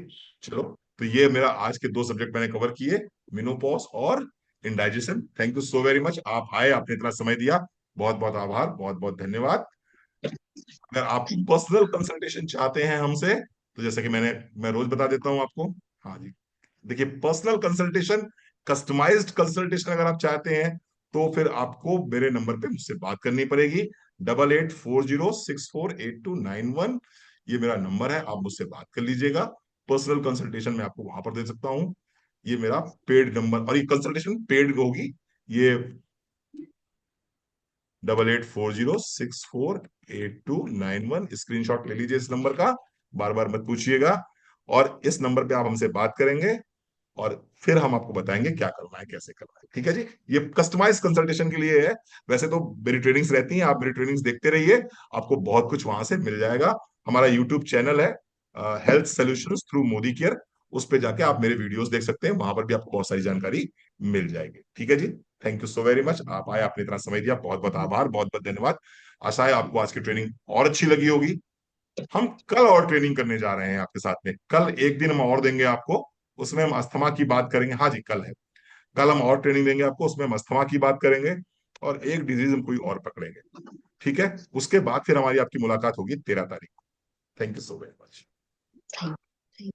A: चलो, तो ये मेरा आज के 2 सब्जेक्ट मैंने कवर किए, मिनोपॉज और indigestion. Thank you so very much, आप आए, आपने इतना समय दिया, बहुत बहुत आभार, बहुत बहुत धन्यवाद। अगर आप पर्सनल कंसल्टेशन चाहते हैं हमसे, तो जैसे कि मैं रोज बता देता हूं आपको। हाँ जी, देखिए पर्सनल कंसल्टेशन, कस्टमाइज्ड कंसल्टेशन अगर आप चाहते हैं, तो फिर आपको मेरे नंबर पे मुझसे बात करनी पड़ेगी, 8840648291। ये मेरा नंबर है, आप मुझसे बात कर लीजिएगा। पर्सनल कंसल्टेशन मैं आपको वहां पर दे सकता हूँ, ये मेरा पेड नंबर, और ये कंसल्टेशन पेड होगी। ये 8840648291, स्क्रीनशॉट ले लीजिए इस नंबर का, बार बार मत पूछिएगा, और इस नंबर पे आप हमसे बात करेंगे, और फिर हम आपको बताएंगे क्या करना है, कैसे करना है। ठीक है जी, ये कस्टमाइज कंसल्टेशन के लिए है। वैसे तो मेरी ट्रेनिंग्स रहती हैं, आप मेरी ट्रेनिंग्स देखते रहिए, आपको बहुत कुछ वहां से मिल जाएगा। हमारा यूट्यूब चैनल है health solutions through Modi care, उस पे जाके आप मेरे वीडियोस देख सकते हैं, वहां पर भी आपको बहुत सारी जानकारी मिल जाएगी। ठीक है जी, thank you so very much, आप आए, आपने इतना समय दिया, बहुत बहुत आभार, बहुत बहुत धन्यवाद। आशा है आपको आज की ट्रेनिंग और अच्छी लगी होगी। हम कल और ट्रेनिंग करने जा रहे हैं आपके साथ में, कल एक दिन हम और देंगे आपको, उसमें हम अस्थमा की बात करेंगे। हाँ जी, कल है, कल हम और ट्रेनिंग देंगे आपको, उसमें हम अस्थमा की बात करेंगे, और एक डिजीज हम कोई और पकड़ेंगे। ठीक है, उसके बाद फिर हमारी आपकी मुलाकात होगी 13 तारीख को। Thank you so very much.
B: Thank you.